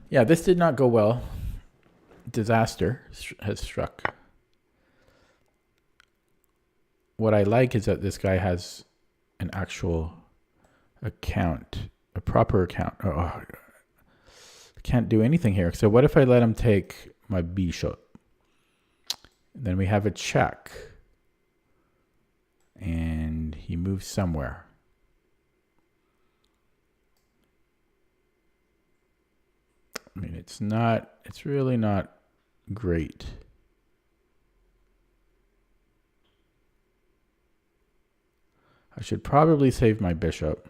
Yeah, this did not go well. Disaster has struck. What I like is that this guy has an actual account, a proper account. Oh, I can't do anything here. So what if I let him take my bishop? Then we have a check. And he moves somewhere. I mean, it's really not great. I should probably save my bishop.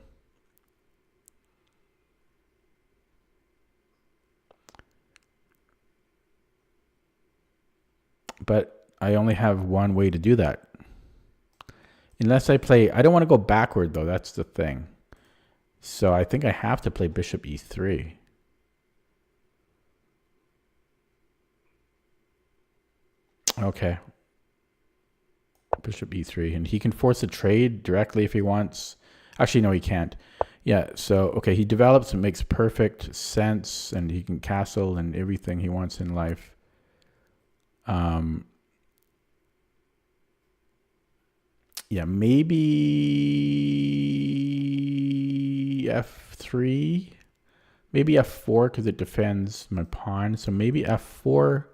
But I only have one way to do that. Unless I play, I don't want to go backward though, that's the thing. So I think I have to play bishop e3. Okay. Bishop e3, and he can force a trade directly if he wants. Actually, no, he can't. Yeah, so, okay, he develops and makes perfect sense, and he can castle and everything he wants in life. Yeah, maybe f3, maybe f4 because it defends my pawn. So maybe f4.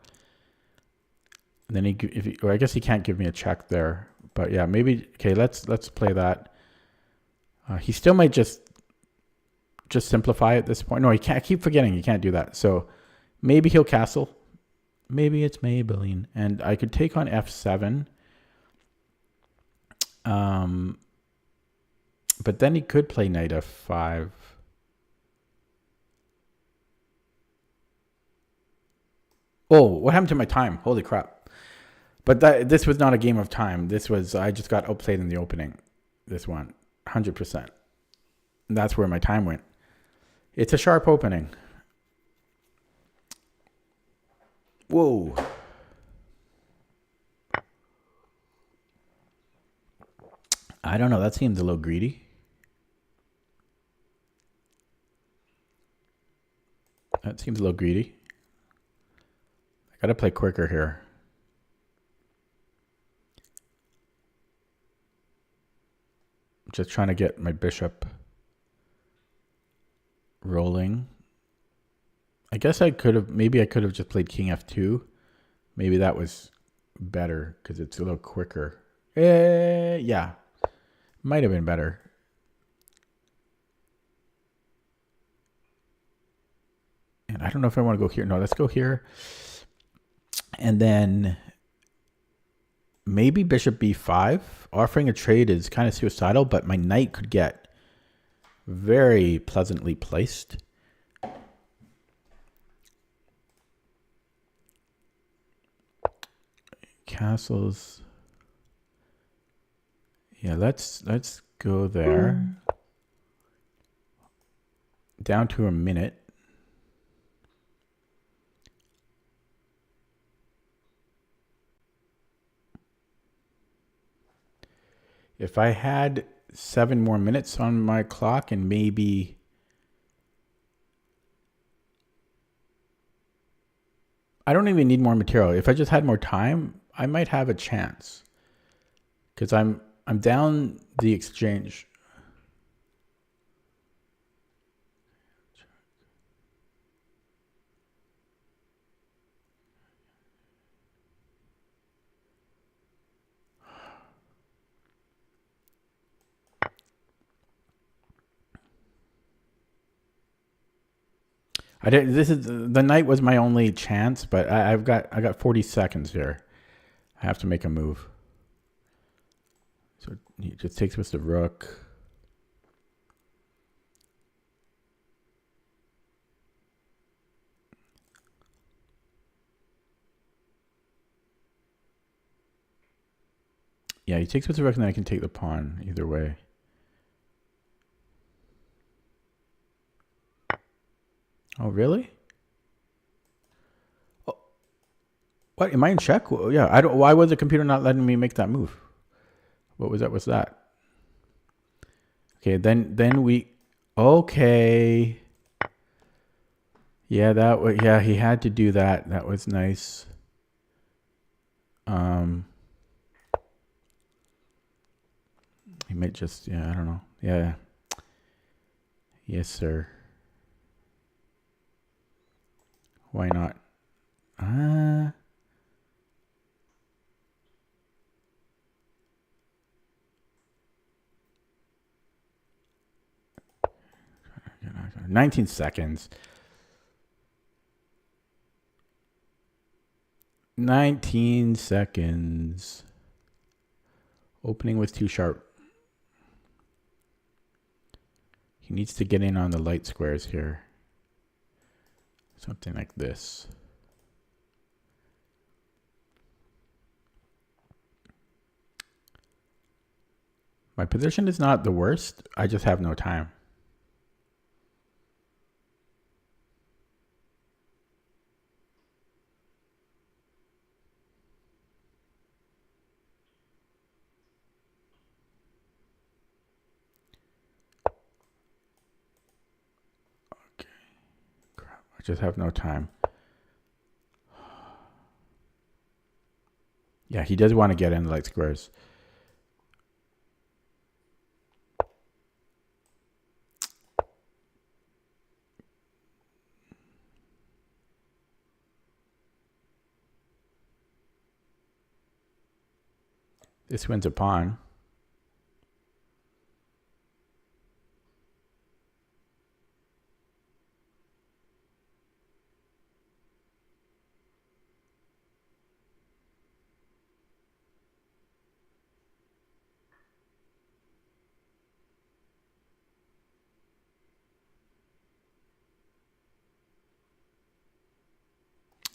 And then or I guess he can't give me a check there, but yeah, maybe. Okay, let's play that. He still might just simplify at this point. No, he can't. I keep forgetting he can't do that. So maybe he'll castle. Maybe it's Maybelline, and I could take on f7. But then he could play knight f5. Oh, what happened to my time? Holy crap. But this was not a game of time. This was, I just got outplayed in the opening. This one, 100%. That's where my time went. It's a sharp opening. Whoa. I don't know. That seems a little greedy. That seems a little greedy. I got to play quicker here. Just trying to get my bishop rolling. I guess maybe I could have just played king f2. Maybe that was better because it's a little quicker. Yeah, might have been better. And I don't know if I want to go here. No, let's go here. And then maybe bishop b5. Offering a trade is kind of suicidal, but my knight could get very pleasantly placed. Castles. Yeah, let's go there. Down to a minute. If I had 7 more minutes on my clock and maybe I don't even need more material. If I just had more time, I might have a chance. Because I'm down the exchange. I did. This is the knight was my only chance, but I got 40 seconds here. I have to make a move. So he just takes with the rook. Yeah, he takes with the rook, and then I can take the pawn either way. Oh, really? Oh, what? Am I in check? Well, yeah. I don't. Why was the computer not letting me make that move? What was that? What's that? Okay, then we. Okay. Yeah, that was. Yeah, he had to do that. That was nice. He might just. Yeah, I don't know. Yeah. Yes, sir. Why not? Uh, 19 seconds. 19 seconds. Opening with too sharp. He needs to get in on the light squares here. Something like this. My position is not the worst. I just have no time. Okay. Crap. I just have no time. Yeah, he does want to get in the light squares. This wins a pawn.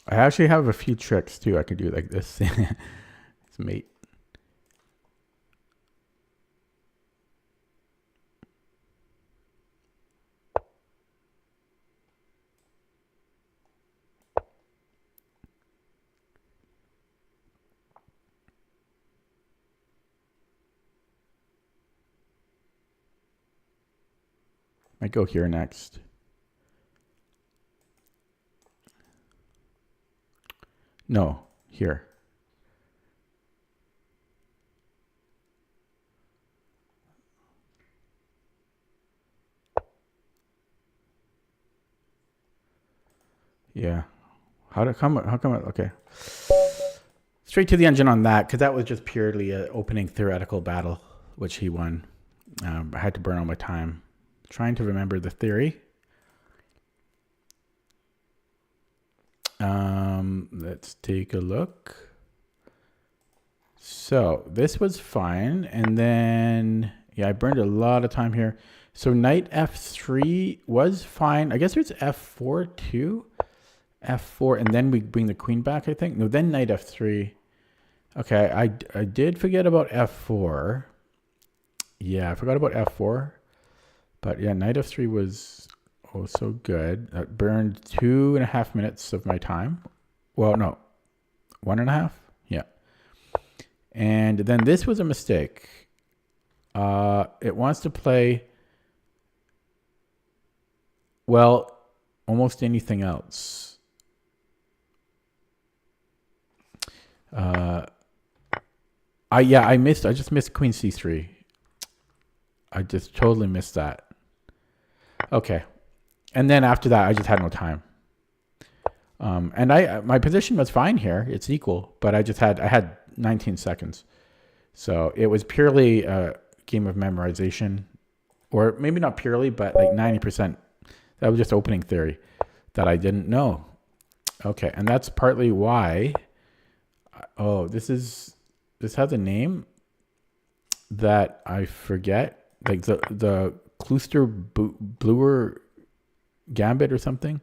I actually have a few tricks too. I could do like this. It's mate. Might go here next. No, here. Yeah. How come? Okay. Straight to the engine on that, because that was just purely an opening theoretical battle, which he won. I had to burn all my time trying to remember the theory. Let's take a look. So this was fine. And then, yeah, I burned a lot of time here. So knight f3 was fine. I guess there's f4 too. F4, and then we bring the queen back, I think. No, then knight f3. Okay, I did forget about f4. Yeah, I forgot about f4. But yeah, knight f3 was so good. That burned 2.5 minutes of my time. Well, no, 1.5. Yeah. And then this was a mistake. It wants to play, well, almost anything else. I just missed queen c3. I just totally missed that. Okay. And then after that, I just had no time. And my position was fine here. It's equal, but I had 19 seconds. So it was purely a game of memorization, or maybe not purely, but like 90%. That was just opening theory. that I didn't know. Okay, and that's partly why. Oh, this has a name that I forget, like the Klooster Bluer Gambit or something.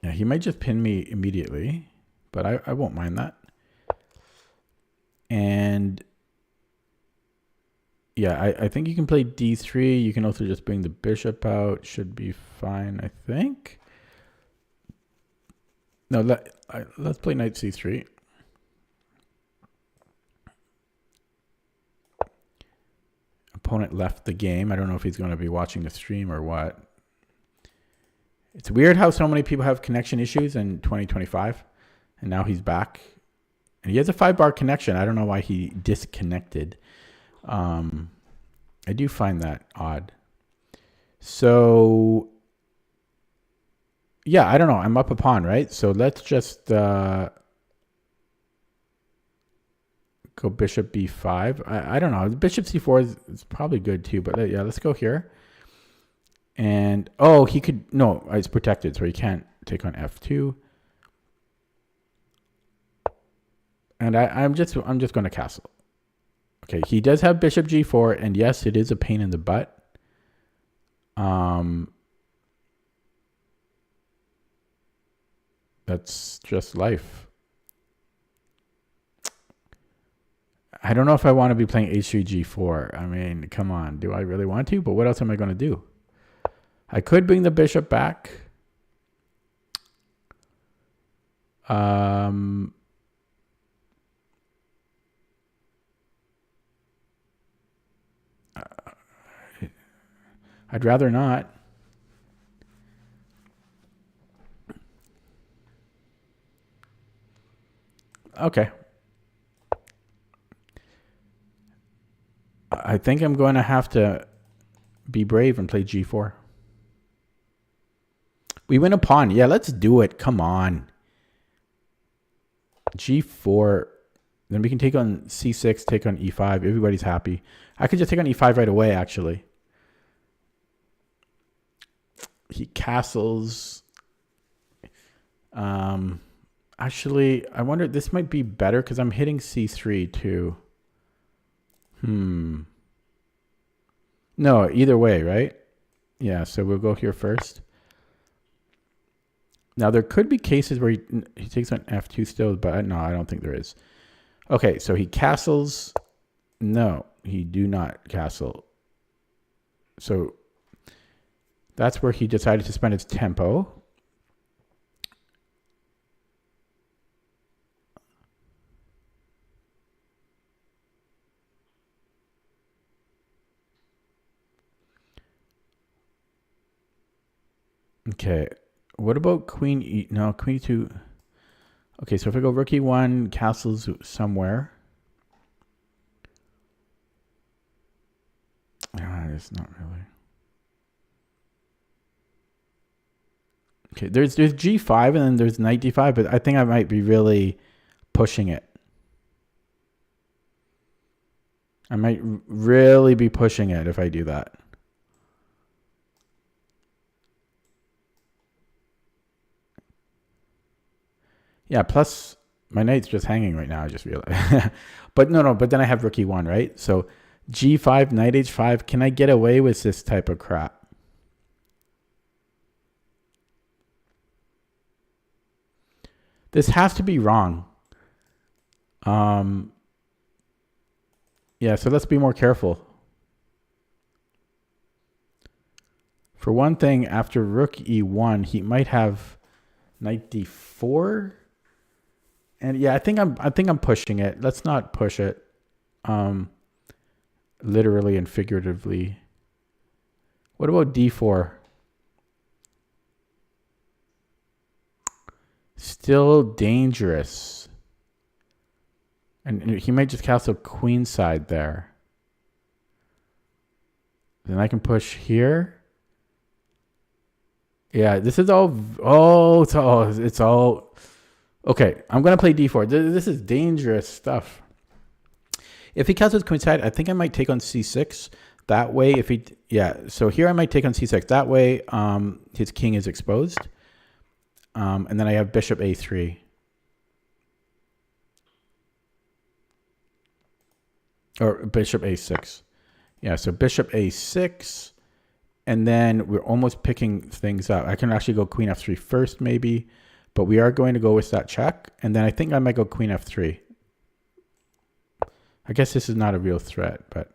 Yeah, he might just pin me immediately, but I won't mind that. And yeah, I think you can play d3. You can also just bring the bishop out. Should be fine, I think. No, let's play knight c3. Opponent left the game. I don't know if he's going to be watching the stream or what. It's weird how so many people have connection issues in 2025, and now he's back. And he has a 5-bar connection. I don't know why he disconnected. I do find that odd. So, yeah, I don't know. I'm up a pawn, right? So let's just go bishop b5. I don't know. Bishop c4 is probably good too, but yeah, let's go here. And oh, he could no, it's protected, so he can't take on f2. And I'm just going to castle. Okay, he does have bishop g4, and yes, it is a pain in the butt. That's just life. I don't know if I want to be playing h3 g4. I mean, come on, do I really want to? But what else am I going to do? I could bring the bishop back. I'd rather not. Okay. I think I'm going to have to be brave and play g4. We win a pawn. Yeah, let's do it. Come on. g4. Then we can take on c6, take on e5. Everybody's happy. I could just take on e5 right away, actually. He castles. Actually, I wonder, this might be better because I'm hitting c3 too. No, either way, right? Yeah, so we'll go here first. Now, there could be cases where he takes on f2 still, but no, I don't think there is. Okay, so he castles. No, he do not castle. So that's where he decided to spend his tempo. Okay, what about queen e? No, queen e2. Okay, so if I go rook e1, castles somewhere. It's not really. Okay, there's g5 and then there's knight d5, but I think I might be really pushing it. I might really be pushing it if I do that. Yeah, plus my knight's just hanging right now, I just realized. But no, but then I have rook e1, right? So g5, knight h5, can I get away with this type of crap? This has to be wrong. Yeah, so let's be more careful. For one thing, after rook e1, he might have knight d4. And yeah, I think I'm pushing it. Let's not push it. Literally and figuratively. What about d4? Still dangerous. And he might just castle queenside there. Then I can push here. Yeah, this is all. Oh, it's all. Okay, I'm gonna play d4. This is dangerous stuff. If he castles queenside, I think I might take on c6. That way, if he, yeah, so here I might take on c6. That way, his king is exposed. And then I have bishop a3. Or bishop a6. Yeah, so bishop a6. And then we're almost picking things up. I can actually go queen f3 first, maybe. But we are going to go with that check. And then I think I might go queen f3. I guess this is not a real threat, but...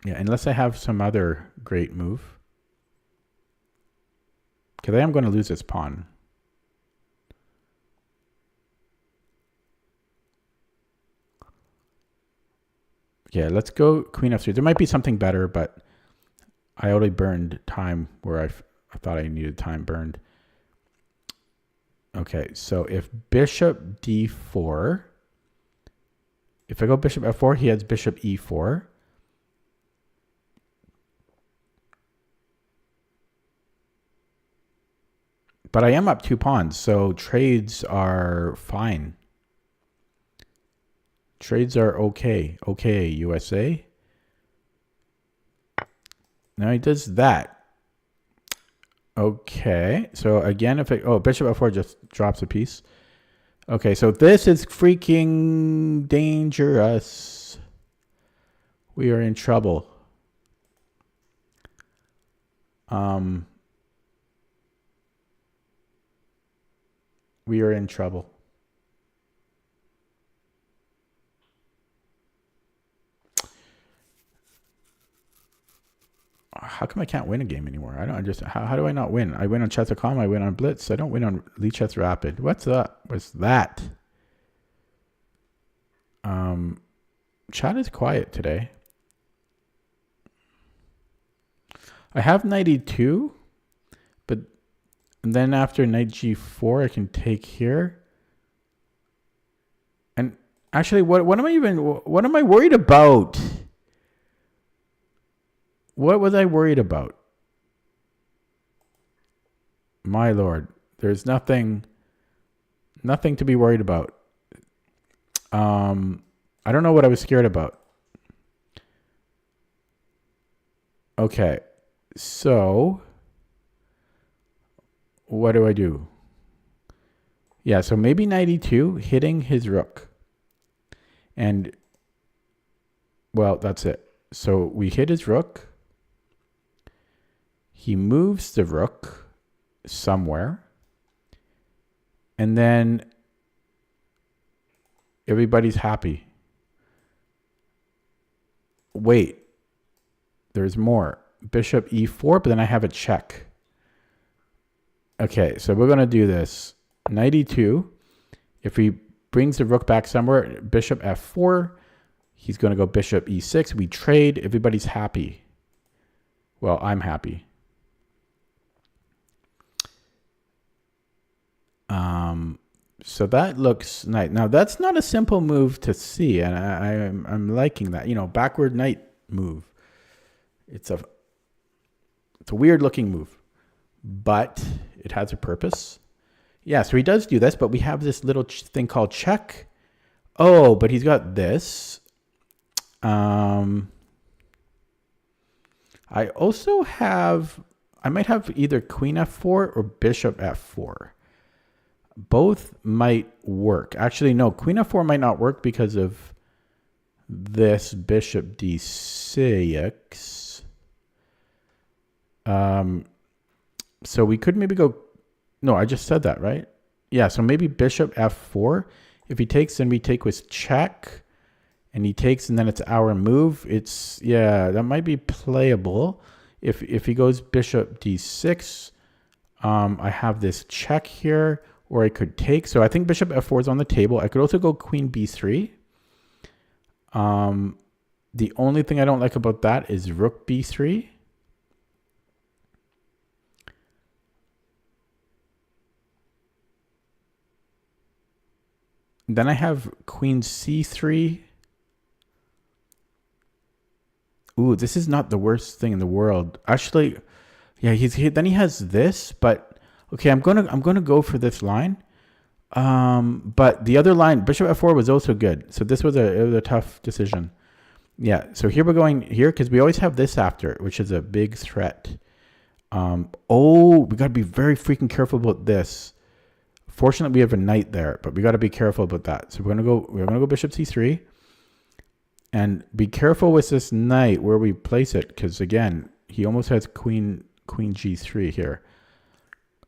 yeah, unless I have some other great move. Because I am going to lose this pawn. Yeah, let's go queen f3. There might be something better, but I already burned time where I thought I needed time burned. Okay, so if bishop d4, if I go bishop f4, he has bishop e4. But I am up 2 pawns, so trades are fine. Trades are okay. Okay, USA. Now he does that. Okay, so again, if I, oh, bishop f4 just drops a piece. Okay, so this is freaking dangerous. We are in trouble. We are in trouble. How come I can't win a game anymore? I don't understand. How do I not win? I win on Chess.com. I win on Blitz. I don't win on Lead Chess Rapid. What's up? What's that? Chat is quiet today. I have knight e2, but then after knight g4, I can take here. And actually, what am I worried about? What was I worried about? My lord, there's nothing to be worried about. I don't know what I was scared about. Okay, so what do I do? Yeah, so maybe knight e2, hitting his rook. And, well, that's it. So we hit his rook. He moves the rook somewhere. And then everybody's happy. Wait, there's more. Bishop e4, but then I have a check. Okay, so we're going to do this. Knight e2. If he brings the rook back somewhere, bishop f4. He's going to go bishop e6. We trade. Everybody's happy. Well, I'm happy. So that looks nice. Now that's not a simple move to see, and I'm liking that. You know, backward knight move. It's a weird looking move, but it has a purpose. Yeah, so he does do this, but we have this little thing called check. Oh, but he's got this. I also have, I might have either queen f4 or bishop f4. Both might work. Actually, no, queen f4 might not work because of this bishop d6. So we could maybe go, no, I just said that, right? Yeah, so maybe bishop f4. If he takes, then we take with check. And he takes, and then it's our move. It's, yeah, that might be playable. If he goes bishop d6, I have this check here, or I could take. So I think bishop f4 is on the table. I could also go queen b3. The only thing I don't like about that is rook b3. Then I have queen c3. Ooh, this is not the worst thing in the world. Actually, yeah, then he has this, but okay, I'm gonna go for this line. But the other line, bishop f4 was also good. So this was a tough decision. Yeah, so here we're going here because we always have this after, which is a big threat. Oh, we got to be very freaking careful about this. Fortunately, we have a knight there, but we got to be careful about that. So we're gonna go bishop c3, and be careful with this knight where we place it, because again, he almost has queen g3 here.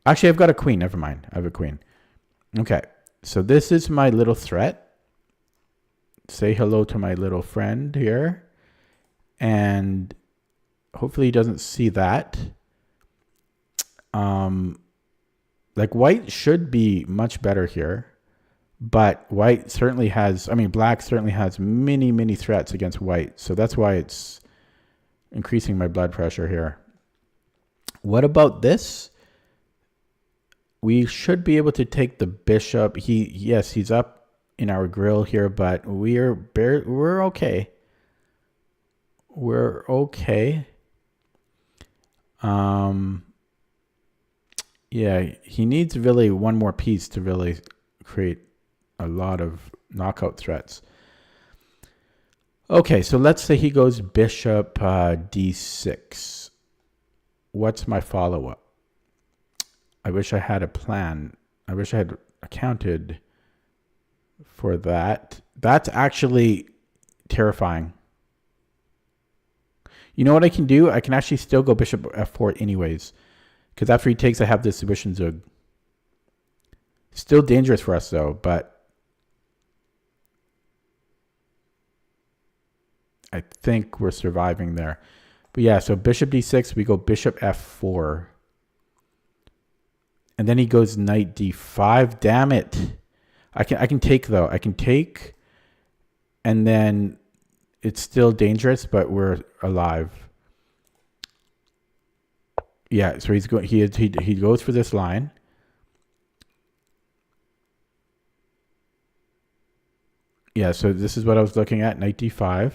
Actually, I've got a queen. Never mind, I have a queen. Okay, so this is my little threat. Say hello to my little friend here, and hopefully he doesn't see that. Like white should be much better here, but white certainly has, I mean, black certainly has many threats against white. So that's why it's increasing my blood pressure here. What about this? We should be able to take the bishop. Yes, he's up in our grill here, but we're okay. We're okay. Yeah, he needs really one more piece to really create a lot of knockout threats. Okay, so let's say he goes bishop d6. What's my follow-up? I wish I had a plan. I wish I had accounted for that. That's actually terrifying. You know what I can do? I can actually still go bishop f4 anyways. Because after he takes, I have this Zug. Still dangerous for us, though, but I think we're surviving there. But yeah, so bishop d6, we go bishop f4. And then he goes knight d5. Damn it. I can take, though. I can take, and then it's still dangerous, but we're alive. Yeah, so he's going. He goes for this line. Yeah, so this is what I was looking at, knight d5.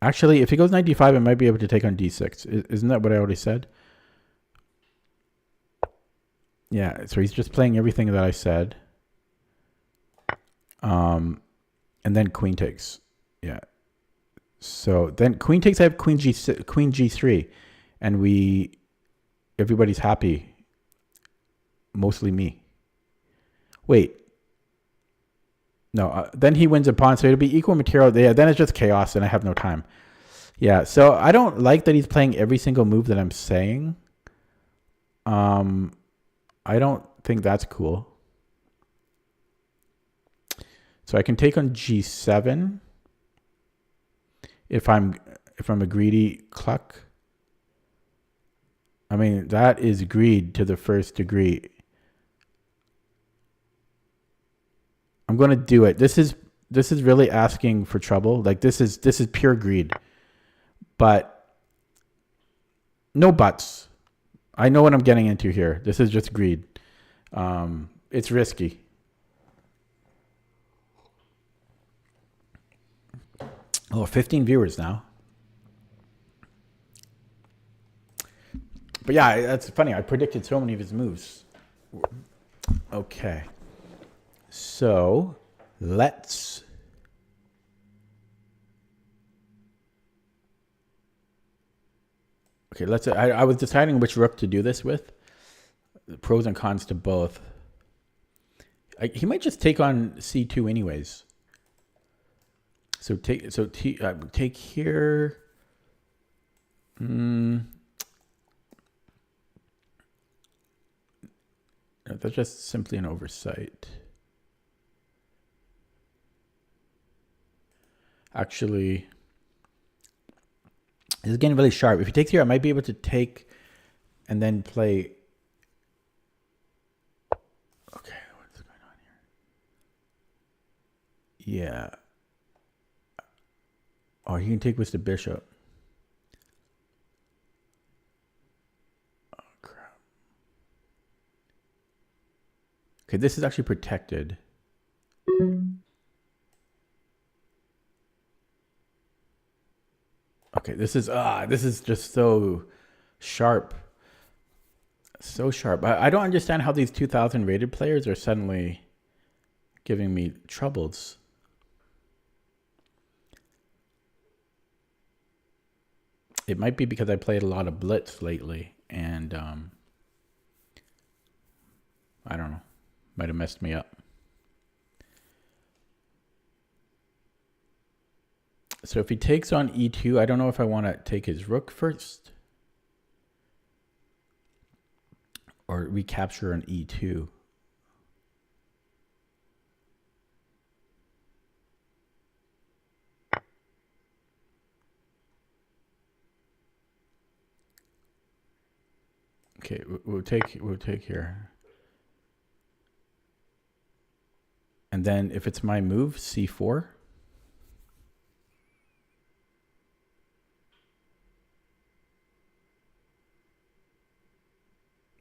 Actually, if he goes knight d5, I might be able to take on d6. Isn't that what I already said? Yeah, so he's just playing everything that I said. And then queen takes. Yeah. So then queen takes, I have queen g3, and everybody's happy. Mostly me. Wait. No, then he wins a pawn, so it'll be equal material. Yeah, then it's just chaos, and I have no time. Yeah, so I don't like that he's playing every single move that I'm saying. I don't think that's cool. So I can take on g7 if I'm a greedy cluck. I mean, that is greed to the first degree. I'm going to do it. This is really asking for trouble. Like this is pure greed. But no buts. I know what I'm getting into here. This is just greed. It's risky. Oh, 15 viewers now. But yeah, that's funny. I predicted so many of his moves. Okay. So let's I was deciding which rook to do this with. The pros and cons to both. He might just take on c2 anyways. So take here. That's just simply an oversight. Actually, this is getting really sharp. If he takes here, I might be able to take and then play. Okay, what's going on here? Yeah. Oh, he can take with the bishop. Oh, crap. Okay, this is actually protected. Okay, this is just so sharp. So sharp. I don't understand how these 2000 rated players are suddenly giving me troubles. It might be because I played a lot of Blitz lately, and I don't know. Might have messed me up. So if he takes on e2, I don't know if I want to take his rook first or recapture an e2. Okay, we'll take here. And then if it's my move, c4.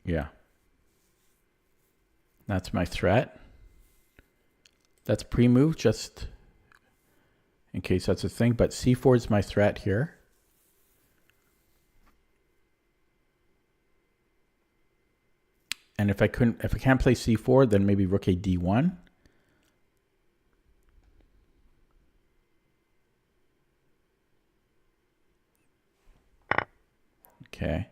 Yeah. That's my threat. That's pre-move, just in case that's a thing. But c4 is my threat here. And if I can't play c4, then maybe rook a d1. Okay.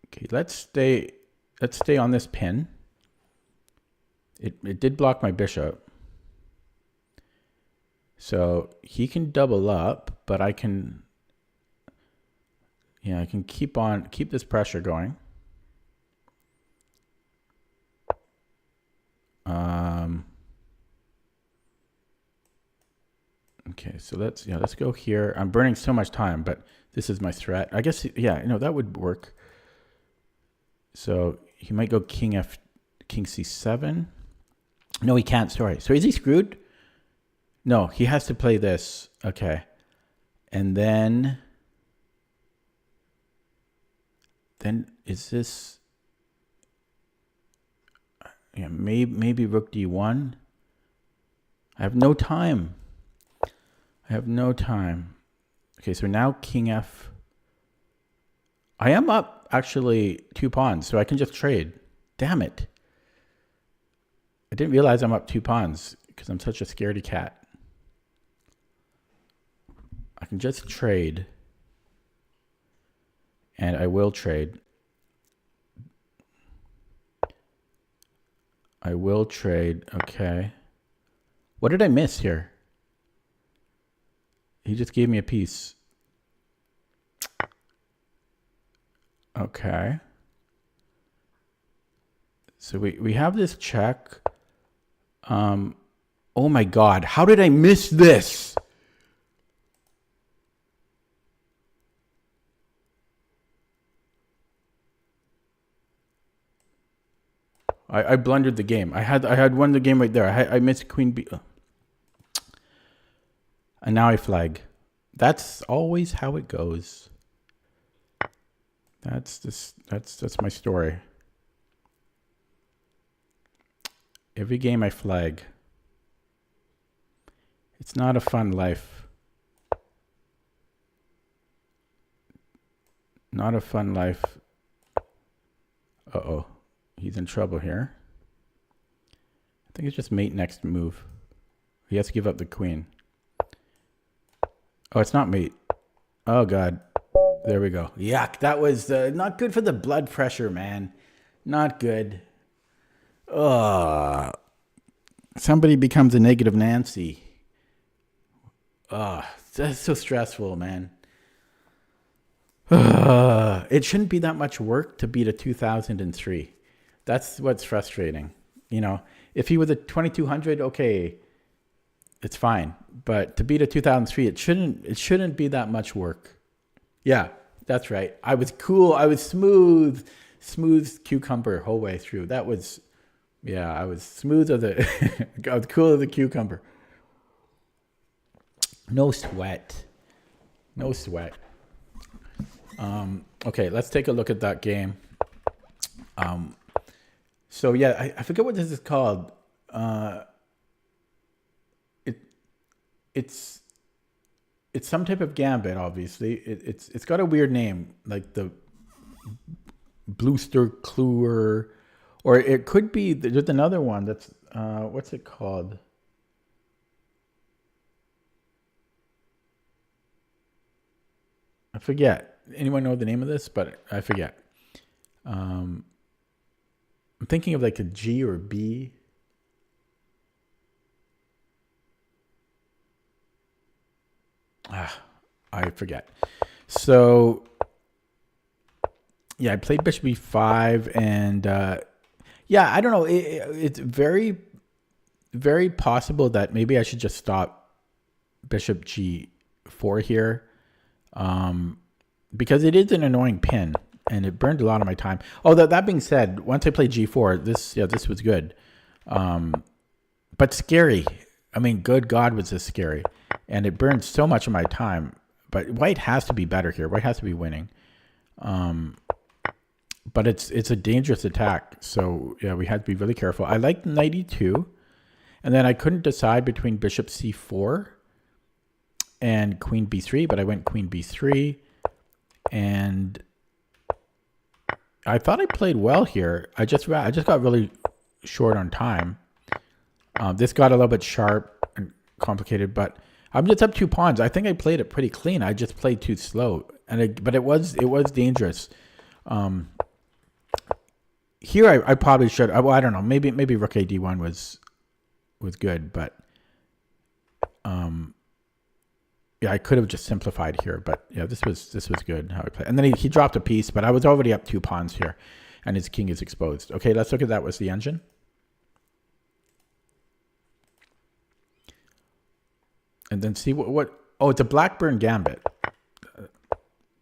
Okay, let's stay on this pin. It did block my bishop. So he can double up, but I can keep this pressure going. Okay, so let's go here. I'm burning so much time, but this is my threat. I guess, yeah, that would work. So he might go king c7. No, he can't, sorry. So is he screwed? No, he has to play this. Okay. And then is this, yeah, maybe rook d1. I have no time. Okay, so now king f. I am up actually 2 pawns, so I can just trade. Damn it. I didn't realize I'm up 2 pawns because I'm such a scaredy cat. I can just trade. And I will trade. Okay. What did I miss here? He just gave me a piece. Okay. So we have this check. Oh my God. How did I miss this? I blundered the game. I had won the game right there. I missed queen b. And now I flag. That's always how it goes. That's my story. Every game I flag. It's not a fun life. Not a fun life. Uh-oh. He's in trouble here. I think it's just mate next move. He has to give up the queen. Oh, it's not mate. Oh, God. There we go. Yuck. That was not good for the blood pressure, man. Not good. Somebody becomes a negative Nancy. That's so stressful, man. It shouldn't be that much work to beat a 2003. That's what's frustrating. If he was a 2200, okay, it's fine. But to beat a 2003, it shouldn't be that much work. Yeah, that's right. I was cool. I was smooth cucumber whole way through. That was, yeah, I was smooth as I was cool as a cucumber. No sweat. Okay, let's take a look at that game. So yeah, I forget what this is called. It's it's some type of gambit, obviously. It's got a weird name, like the Bluester Kluwer, or it could be, there's another one that's, what's it called? I forget. Anyone know the name of this? But I forget. I'm thinking of like a G or B. I forget. So, yeah, I played Bishop E5, and yeah, I don't know. It's very, very possible that maybe I should just stop Bishop G4 here, because it is an annoying pin, and it burned a lot of my time. Oh, that being said, once I played G4, this was good, but scary. I mean, good God, was this scary, and it burned so much of my time. But White has to be better here. White has to be winning. But it's a dangerous attack. So, yeah, we had to be really careful. I liked Knight E2. And then I couldn't decide between Bishop C4 and Queen B3. But I went Queen B3. And I thought I played well here. I just got really short on time. This got a little bit sharp and complicated. But I'm just up 2 pawns. I think I played it pretty clean. I just played too slow. But it was dangerous. Here I probably should. Well, I don't know. Maybe Rook A D1 was good, but yeah, I could have just simplified here. But yeah, this was good how I played. And then he dropped a piece, but I was already up 2 pawns here, and his king is exposed. Okay, let's look at that. Was the engine? And then see what. Oh, it's a Blackburn Gambit.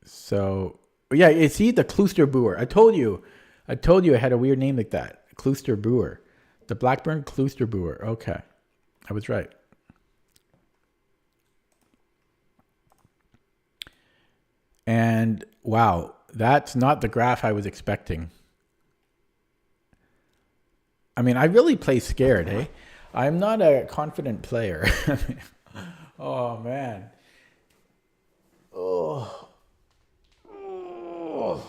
So yeah, you see the Kloosterboer. I told you I had a weird name like that. Kloosterboer. The Blackburn Kloosterboer. Okay. I was right. And wow, that's not the graph I was expecting. I mean, I really play scared, eh? I'm not a confident player. Oh, man. Oh. Oh.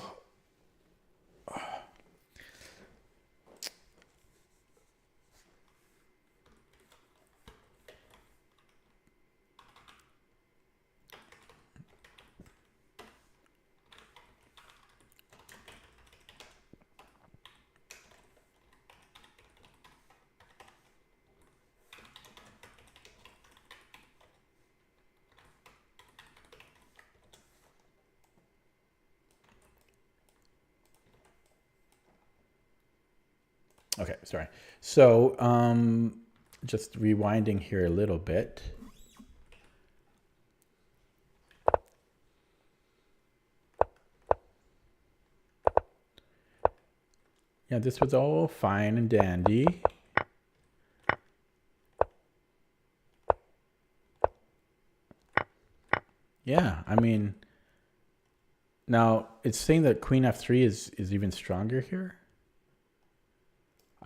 Okay, sorry. So, just rewinding here a little bit. Yeah, this was all fine and dandy. Yeah, I mean, now it's saying that Queen F3 is even stronger here.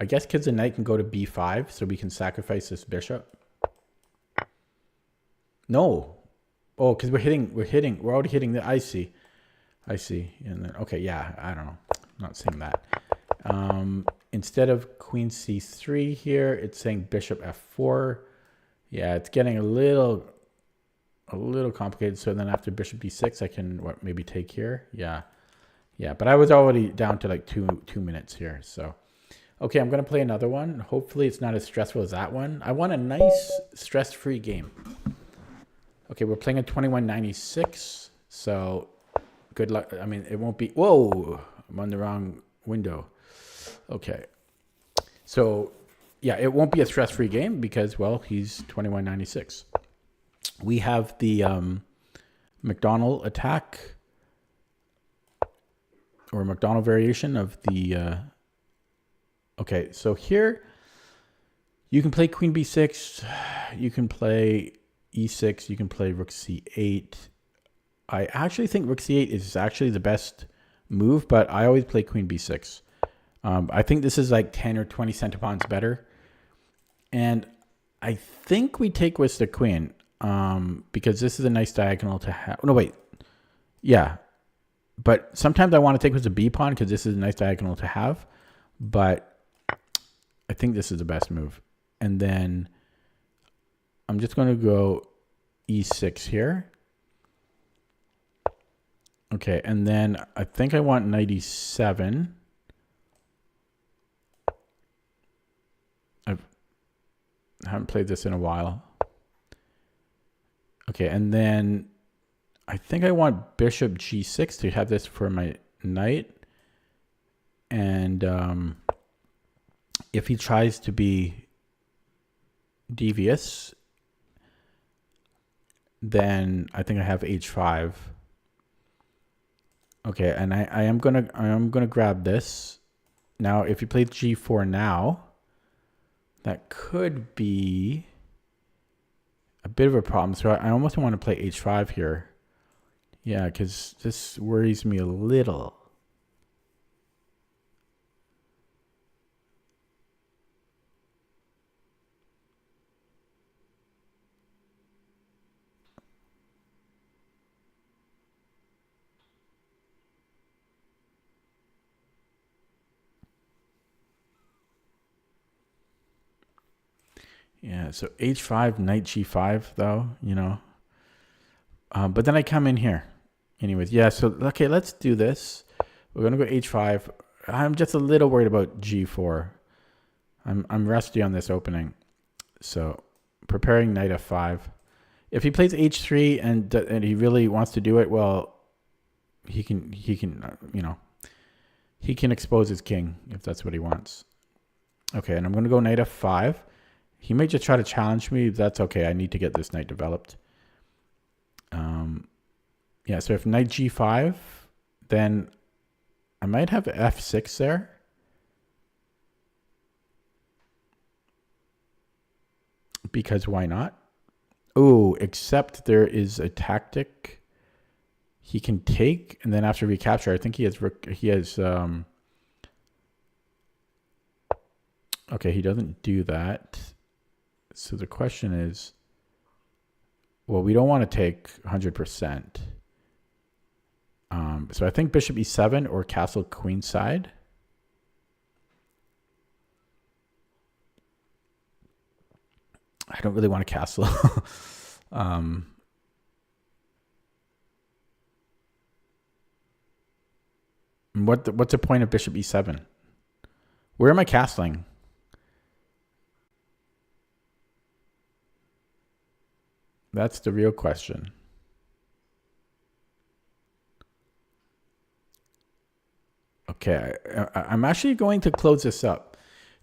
I guess because the knight can go to B5, so we can sacrifice this bishop. No. Oh, because we're already hitting the, I see. And then, okay, yeah, I don't know. I'm not saying that. Instead of Queen C3 here, it's saying Bishop F4. Yeah, it's getting a little complicated. So then after Bishop B6, I can maybe take here. Yeah, but I was already down to like two minutes here. So, okay, I'm gonna play another one. Hopefully, it's not as stressful as that one. I want a nice stress-free game. Okay, we're playing a 2196. So, good luck. I mean, it won't be. Whoa, I'm on the wrong window. Okay, so yeah, it won't be a stress-free game because, well, he's 2196. We have the McDonald attack or McDonald variation of the. Okay, so here you can play Queen B6, you can play E6, you can play Rook C8. I actually think Rook C8 is actually the best move, but I always play Queen B6. I think this is like 10 or 20 centipawns better. And I think we take with the queen. because this is a nice diagonal to have. No, wait. Yeah. But sometimes I want to take with a B pawn because this is a nice diagonal to have. But I think this is the best move. And then I'm just going to go E6 here. Okay, and then I think I want knight E7. I haven't played this in a while. Okay, and then I think I want bishop G6 to have this for my knight. And if he tries to be devious, then I think I have H5. Okay, and I am gonna grab this. Now, if you play G4 now, that could be a bit of a problem. So I almost want to play H5 here. Yeah, because this worries me a little. Yeah, so H5, knight G5, though, you know. But then I come in here. Anyways, yeah, so, okay, let's do this. We're going to go H5. I'm just a little worried about G4. I'm rusty on this opening. So, preparing knight F5. If he plays H3 and he really wants to do it, well, he can you know, he can expose his king if that's what he wants. Okay, and I'm going to go knight F5. He may just try to challenge me. That's okay. I need to get this knight developed. Yeah, so if knight G5, then I might have F6 there. Because why not? Oh, except there is a tactic he can take, and then after recapture, I think he has okay, he doesn't do that. So the question is, well, we don't want to take 100%. So I think bishop E7 or castle queenside. I don't really want a castle. What's the point of bishop E7? Where am I castling? That's the real question. Okay, I'm actually going to close this up.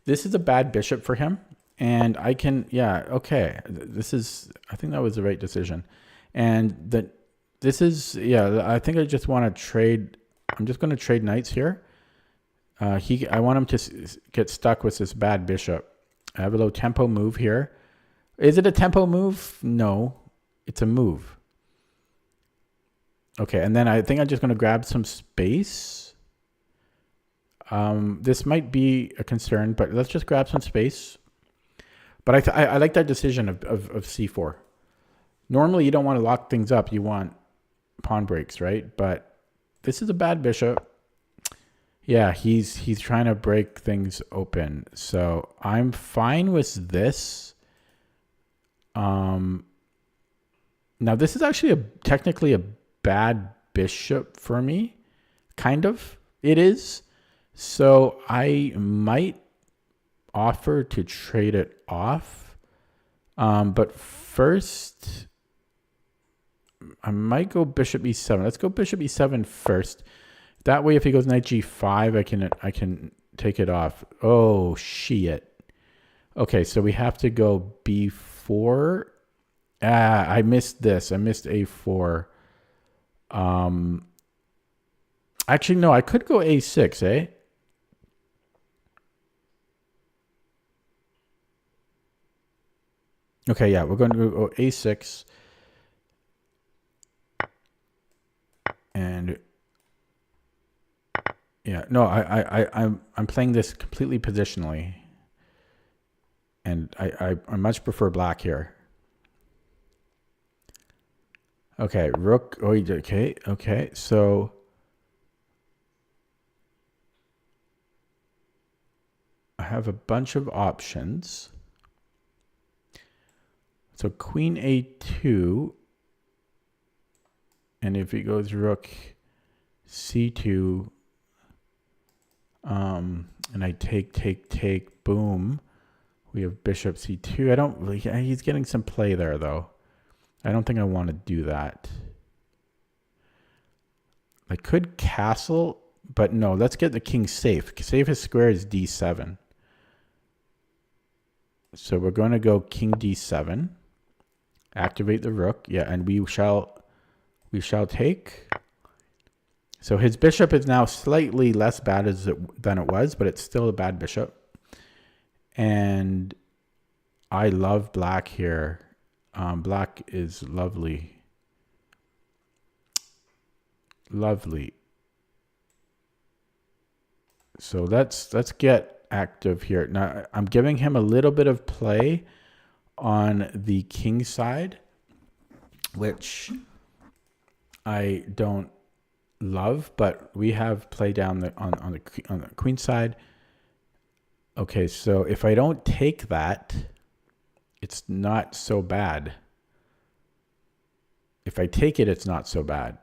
This is a bad bishop for him. And I can, yeah, okay. This is, I think that was the right decision. And this is, yeah, I think I just want to trade. I'm just going to trade knights here. I want him to get stuck with this bad bishop. I have a low tempo move here. Is it a tempo move? No, it's a move. Okay, and then I think I'm just going to grab some space. This might be a concern, but let's just grab some space. But I like that decision of C4. Normally, you don't want to lock things up. You want pawn breaks, right? But this is a bad bishop. Yeah, he's trying to break things open. So I'm fine with this. Now, this is actually technically a bad bishop for me. Kind of. It is. So I might offer to trade it off. But first, I might go bishop E7. Let's go bishop E7 first. That way, if he goes knight G5, I can take it off. Oh, shit. Okay, so we have to go B4. I missed this. I missed A4. Actually, no, I could go A6, eh? Okay, yeah, we're going to go A6. And yeah, no, I'm playing this completely positionally. And I much prefer black here. Okay, rook. Oh, okay, okay. So I have a bunch of options. So queen a2, and if he goes rook c2, and I take, boom. We have bishop c2. I don't really, he's getting some play there though. I don't think I want to do that. I could castle, but no, let's get the king safe. Safest square is d7. So we're going to go king d7. Activate the rook. Yeah, and we shall take. So his bishop is now slightly less bad than it was, but it's still a bad bishop. And I love black here. Black is lovely. Lovely. So let's get active here. Now I'm giving him a little bit of play on the king side, which I don't love, but we have play down on the queen side. Okay, so if I don't take that, it's not so bad. If I take it, it's not so bad.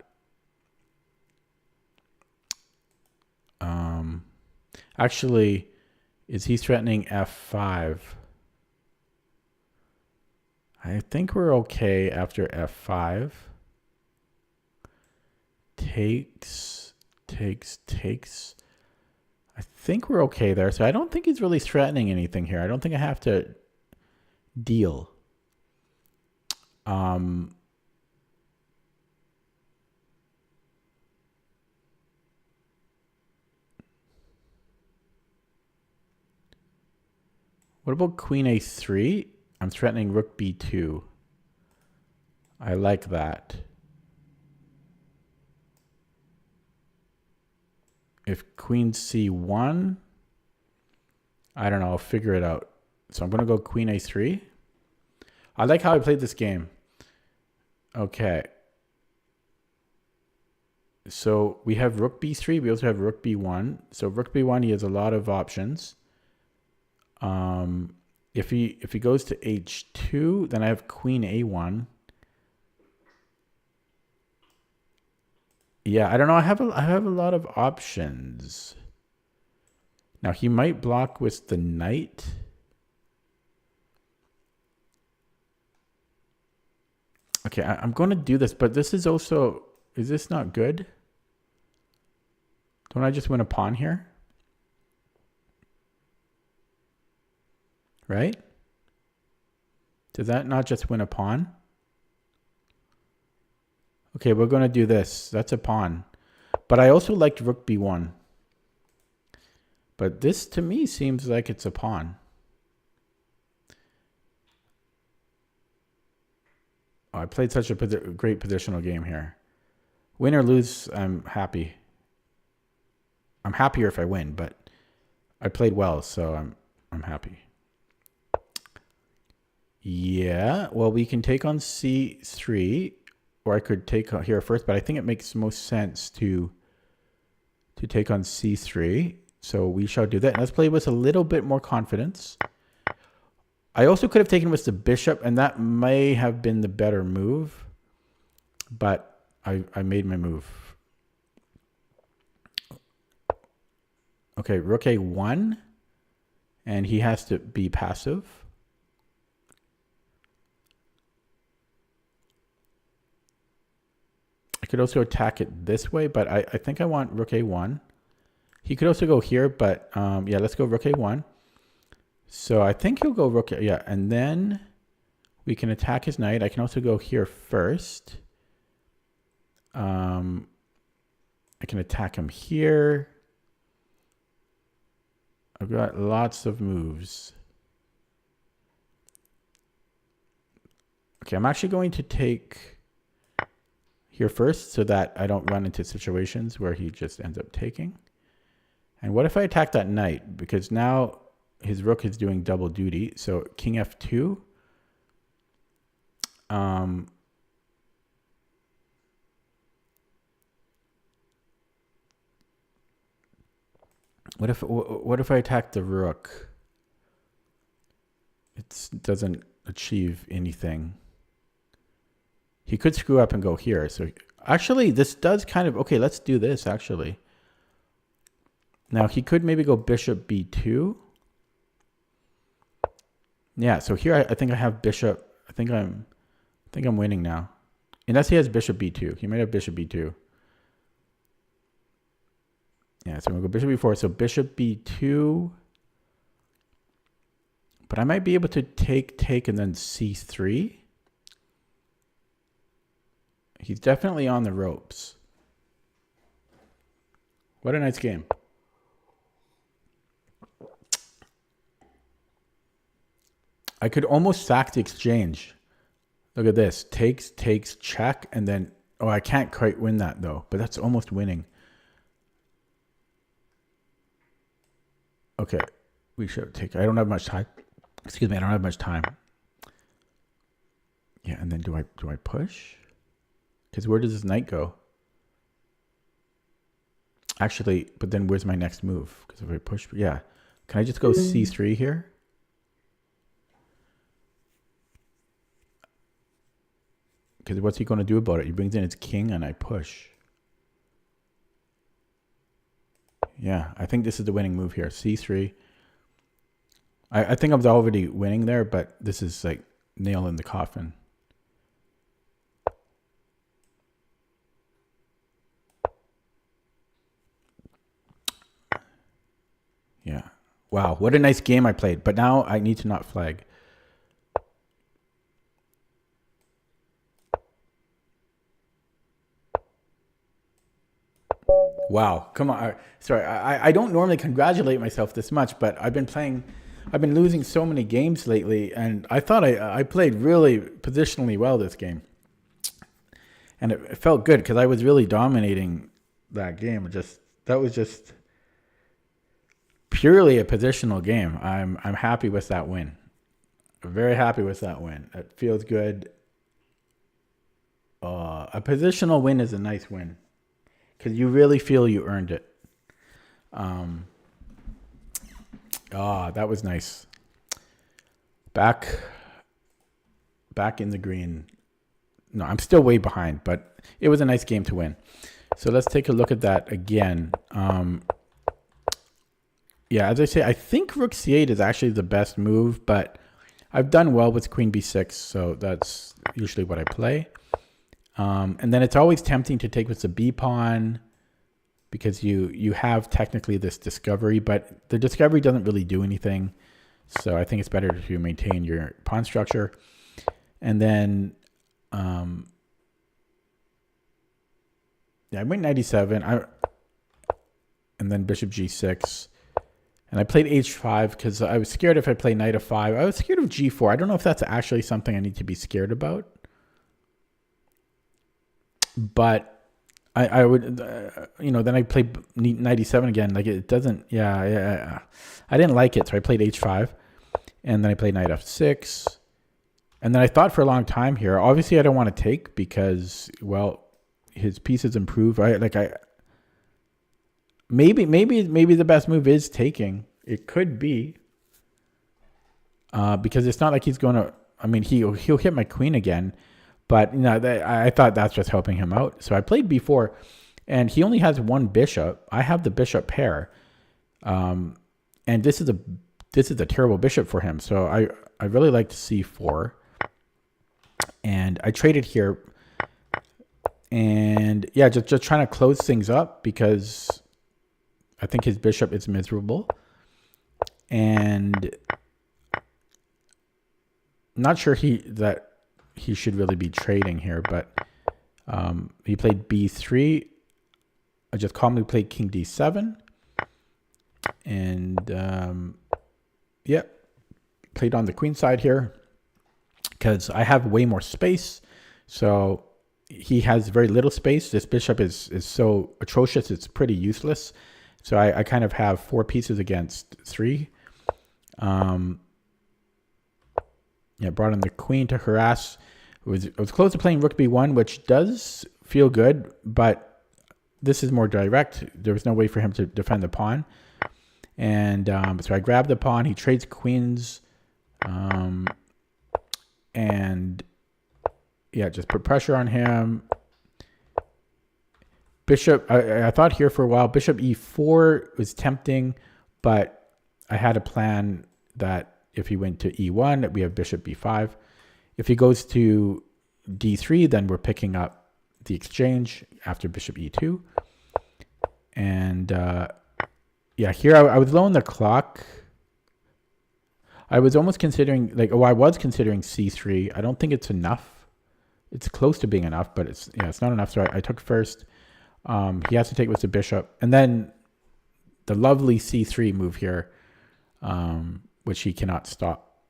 Actually, is he threatening f5? I think we're okay after f5. Takes. I think we're okay there. So I don't think he's really threatening anything here. I don't think I have to deal. What about queen a3? I'm threatening rook b2. I like that. If queen c1, I don't know, I'll figure it out. So I'm going to go queen a3. I like how I played this game. Okay. So we have rook b3. We also have rook b1. So rook b1, he has a lot of options. If he goes to h2, then I have queen a1. Yeah, I don't know. I have a lot of options. Now he might block with the knight. Okay, I'm going to do this, but this is also, is this not good? Don't I just win a pawn here? Right? Does that not just win a pawn? Okay, we're going to do this. That's a pawn. But I also liked rook b1. But this, to me, seems like it's a pawn. Oh, I played such a great positional game here. Win or lose, I'm happy. I'm happier if I win, but I played well, so I'm happy. Yeah, well, we can take on c3, or I could take here first, but I think it makes most sense to take on c3. So we shall do that. Let's play with a little bit more confidence. I also could have taken with the bishop, and that may have been the better move, but I made my move. Okay, rook a1, and he has to be passive. I could also attack it this way, but I think I want rook a1. He could also go here, but yeah, let's go rook a1. So I think he'll go rook, yeah, and then we can attack his knight. I can also go here first. I can attack him here. I've got lots of moves. Okay, I'm actually going to take here first so that I don't run into situations where he just ends up taking. And what if I attack that knight? Because now his rook is doing double duty. So king f2. What if I attack the rook? It doesn't achieve anything. He could screw up and go here. So actually, this does kind of... Okay, let's do this, actually. Now, he could maybe go bishop b2. Yeah, so here I think I have bishop... I think I'm winning now. Unless he has bishop b2. He might have bishop b2. Yeah, so I'm going to go bishop b4. So bishop b2... But I might be able to take, and then c3. He's definitely on the ropes. What a nice game. I could almost sack the exchange. Look at this. Takes, check, and then... Oh, I can't quite win that, though. But that's almost winning. Okay. We should take... I don't have much time. Excuse me, I don't have much time. Yeah, and then do I push? Because where does this knight go? Actually, but then where's my next move? Because if I push, yeah. Can I just go c3 here? Because what's he going to do about it? He brings in his king and I push. Yeah, I think this is the winning move here. c3. I think I was already winning there, but this is like nail in the coffin. Yeah. Wow, what a nice game I played. But now I need to not flag. Wow, come on. Sorry, I don't normally congratulate myself this much, but I've been losing so many games lately, and I thought I played really positionally well this game. And it felt good because I was really dominating that game. That was just purely a positional game. I'm happy with that win. Very happy with that win. It feels good. A positional win is a nice win because you really feel you earned it. That was nice. Back in the green. No, I'm still way behind, but it was a nice game to win. So let's take a look at that again. Yeah, as I say, I think rook c8 is actually the best move, but I've done well with queen b6, so that's usually what I play. And then it's always tempting to take with the b pawn because you have technically this discovery, but the discovery doesn't really do anything. So I think it's better to maintain your pawn structure. And then, yeah, I went 97. And then bishop g6. And I played h5 because I was scared if I play knight f5. I was scared of g4. I don't know if that's actually something I need to be scared about. But I would, then I played knight e7 again. Like it doesn't, yeah. I didn't like it, so I played h5. And then I played knight f6. And then I thought for a long time here. Obviously, I don't want to take because, well, his pieces improve. Maybe the best move is taking. It could be. Because it's not like he's going to... I mean, he'll hit my queen again. But I thought that's just helping him out. So I played b4. And he only has one bishop. I have the bishop pair. And this is a terrible bishop for him. So I really liked c4. And I traded here. And yeah, just trying to close things up because I think his bishop is miserable. And not sure that he should really be trading here, but he played b3. I just calmly played king d7. And yeah, played on the queen side here because I have way more space. So he has very little space. This bishop is so atrocious, it's pretty useless. So I kind of have 4 pieces against 3. Yeah, brought in the queen to harass. It was close to playing rook b1, which does feel good, but this is more direct. There was no way for him to defend the pawn. And so I grab the pawn. He trades queens. And yeah, just put pressure on him. Bishop, I thought here for a while. Bishop e4 was tempting, but I had a plan that if he went to e1, we have bishop b5. If he goes to d3, then we're picking up the exchange after bishop e2. And yeah, here I was low on the clock. I was almost considering, I was considering c3. I don't think it's enough. It's close to being enough, but it's not enough. So I took first. He has to take with the bishop. And then the lovely c3 move here, which he cannot stop.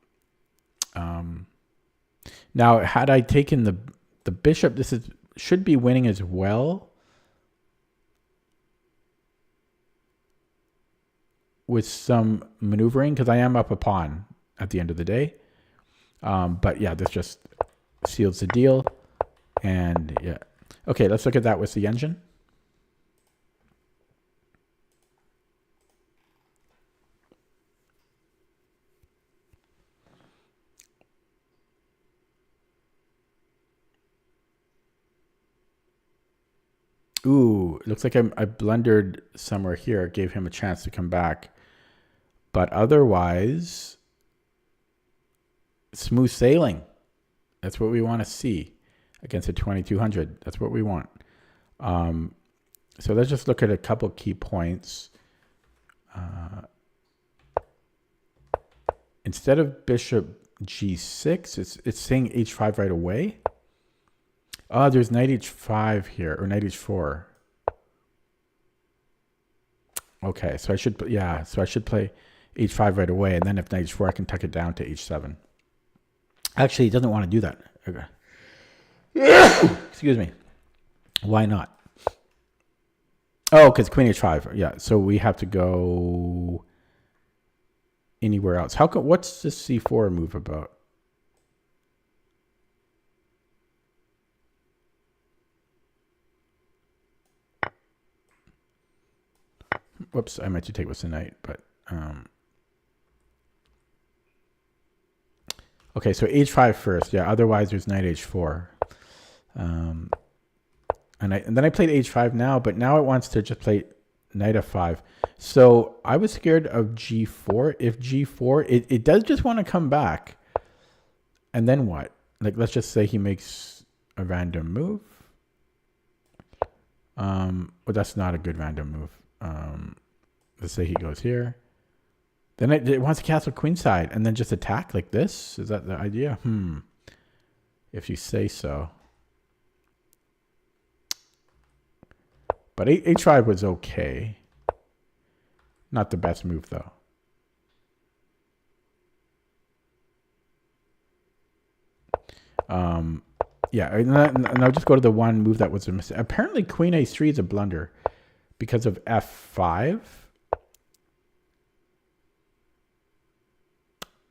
Now, had I taken the bishop, should be winning as well. With some maneuvering, because I am up a pawn at the end of the day. But yeah, this just seals the deal. And yeah. Okay, let's look at that with the engine. Ooh, it looks like I blundered somewhere here. Gave him a chance to come back. But otherwise, smooth sailing. That's what we want to see against a 2200. That's what we want. So let's just look at a couple key points. Instead of bishop g6, it's saying h5 right away. Oh, there's knight h5 here, or knight h4. Okay, so I should play h5 right away, and then if knight h4, I can tuck it down to h7. Actually, he doesn't want to do that. Okay. Excuse me. Why not? Oh, because queen h5. Yeah, so we have to go anywhere else. What's this c4 move about? Whoops, I meant to take with the knight, but okay, so h5 first. Yeah, otherwise there's knight h4. And then I played h5 now, but now it wants to just play knight f5. So I was scared of g4. If g4, it does just want to come back. And then what? Let's just say he makes a random move. Well, that's not a good random move. Let's say he goes here. Then it wants to castle queenside and then just attack like this. Is that the idea? If you say so. But h5 was okay. Not the best move though. Yeah, and I'll just go to the one move that was a mistake. Apparently queen a3 is a blunder because of f5.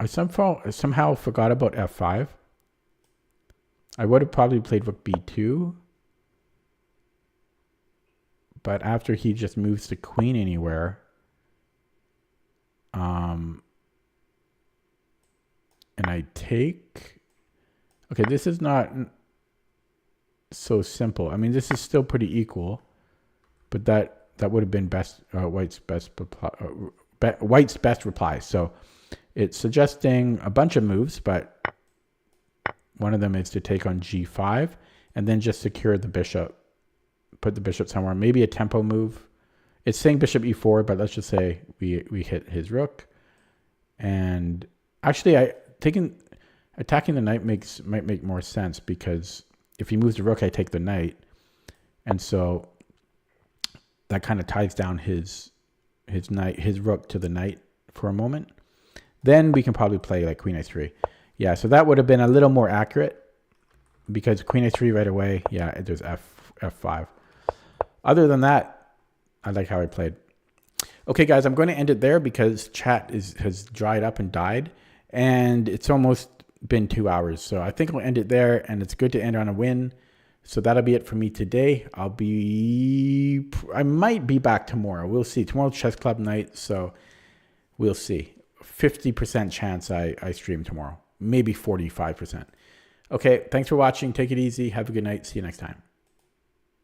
I somehow forgot about f5. I would have probably played rook b2. But after he just moves the queen anywhere, and I take, okay, this is not so simple. I mean, this is still pretty equal, but that would have been White's best reply. So it's suggesting a bunch of moves, but one of them is to take on g5 and then just secure the bishop. Put the bishop somewhere, maybe a tempo move. It's saying bishop e4, but let's just say we hit his rook. And actually, attacking the knight might make more sense, because if he moves the rook, I take the knight, and so that kind of ties down his rook to the knight for a moment. Then we can probably play like queen a3. Yeah, so that would have been a little more accurate, because queen a3 right away. Yeah, there's f5. Other than that, I like how I played. Okay, guys, I'm going to end it there because chat has dried up and died, and it's almost been 2 hours. So I think I'll end it there, and it's good to end on a win. So that'll be it for me today. I might be back tomorrow. We'll see. Tomorrow's chess club night, so We'll see. 50% chance I stream tomorrow. Maybe 45%. Okay, thanks for watching. Take it easy. Have a good night. See you next time.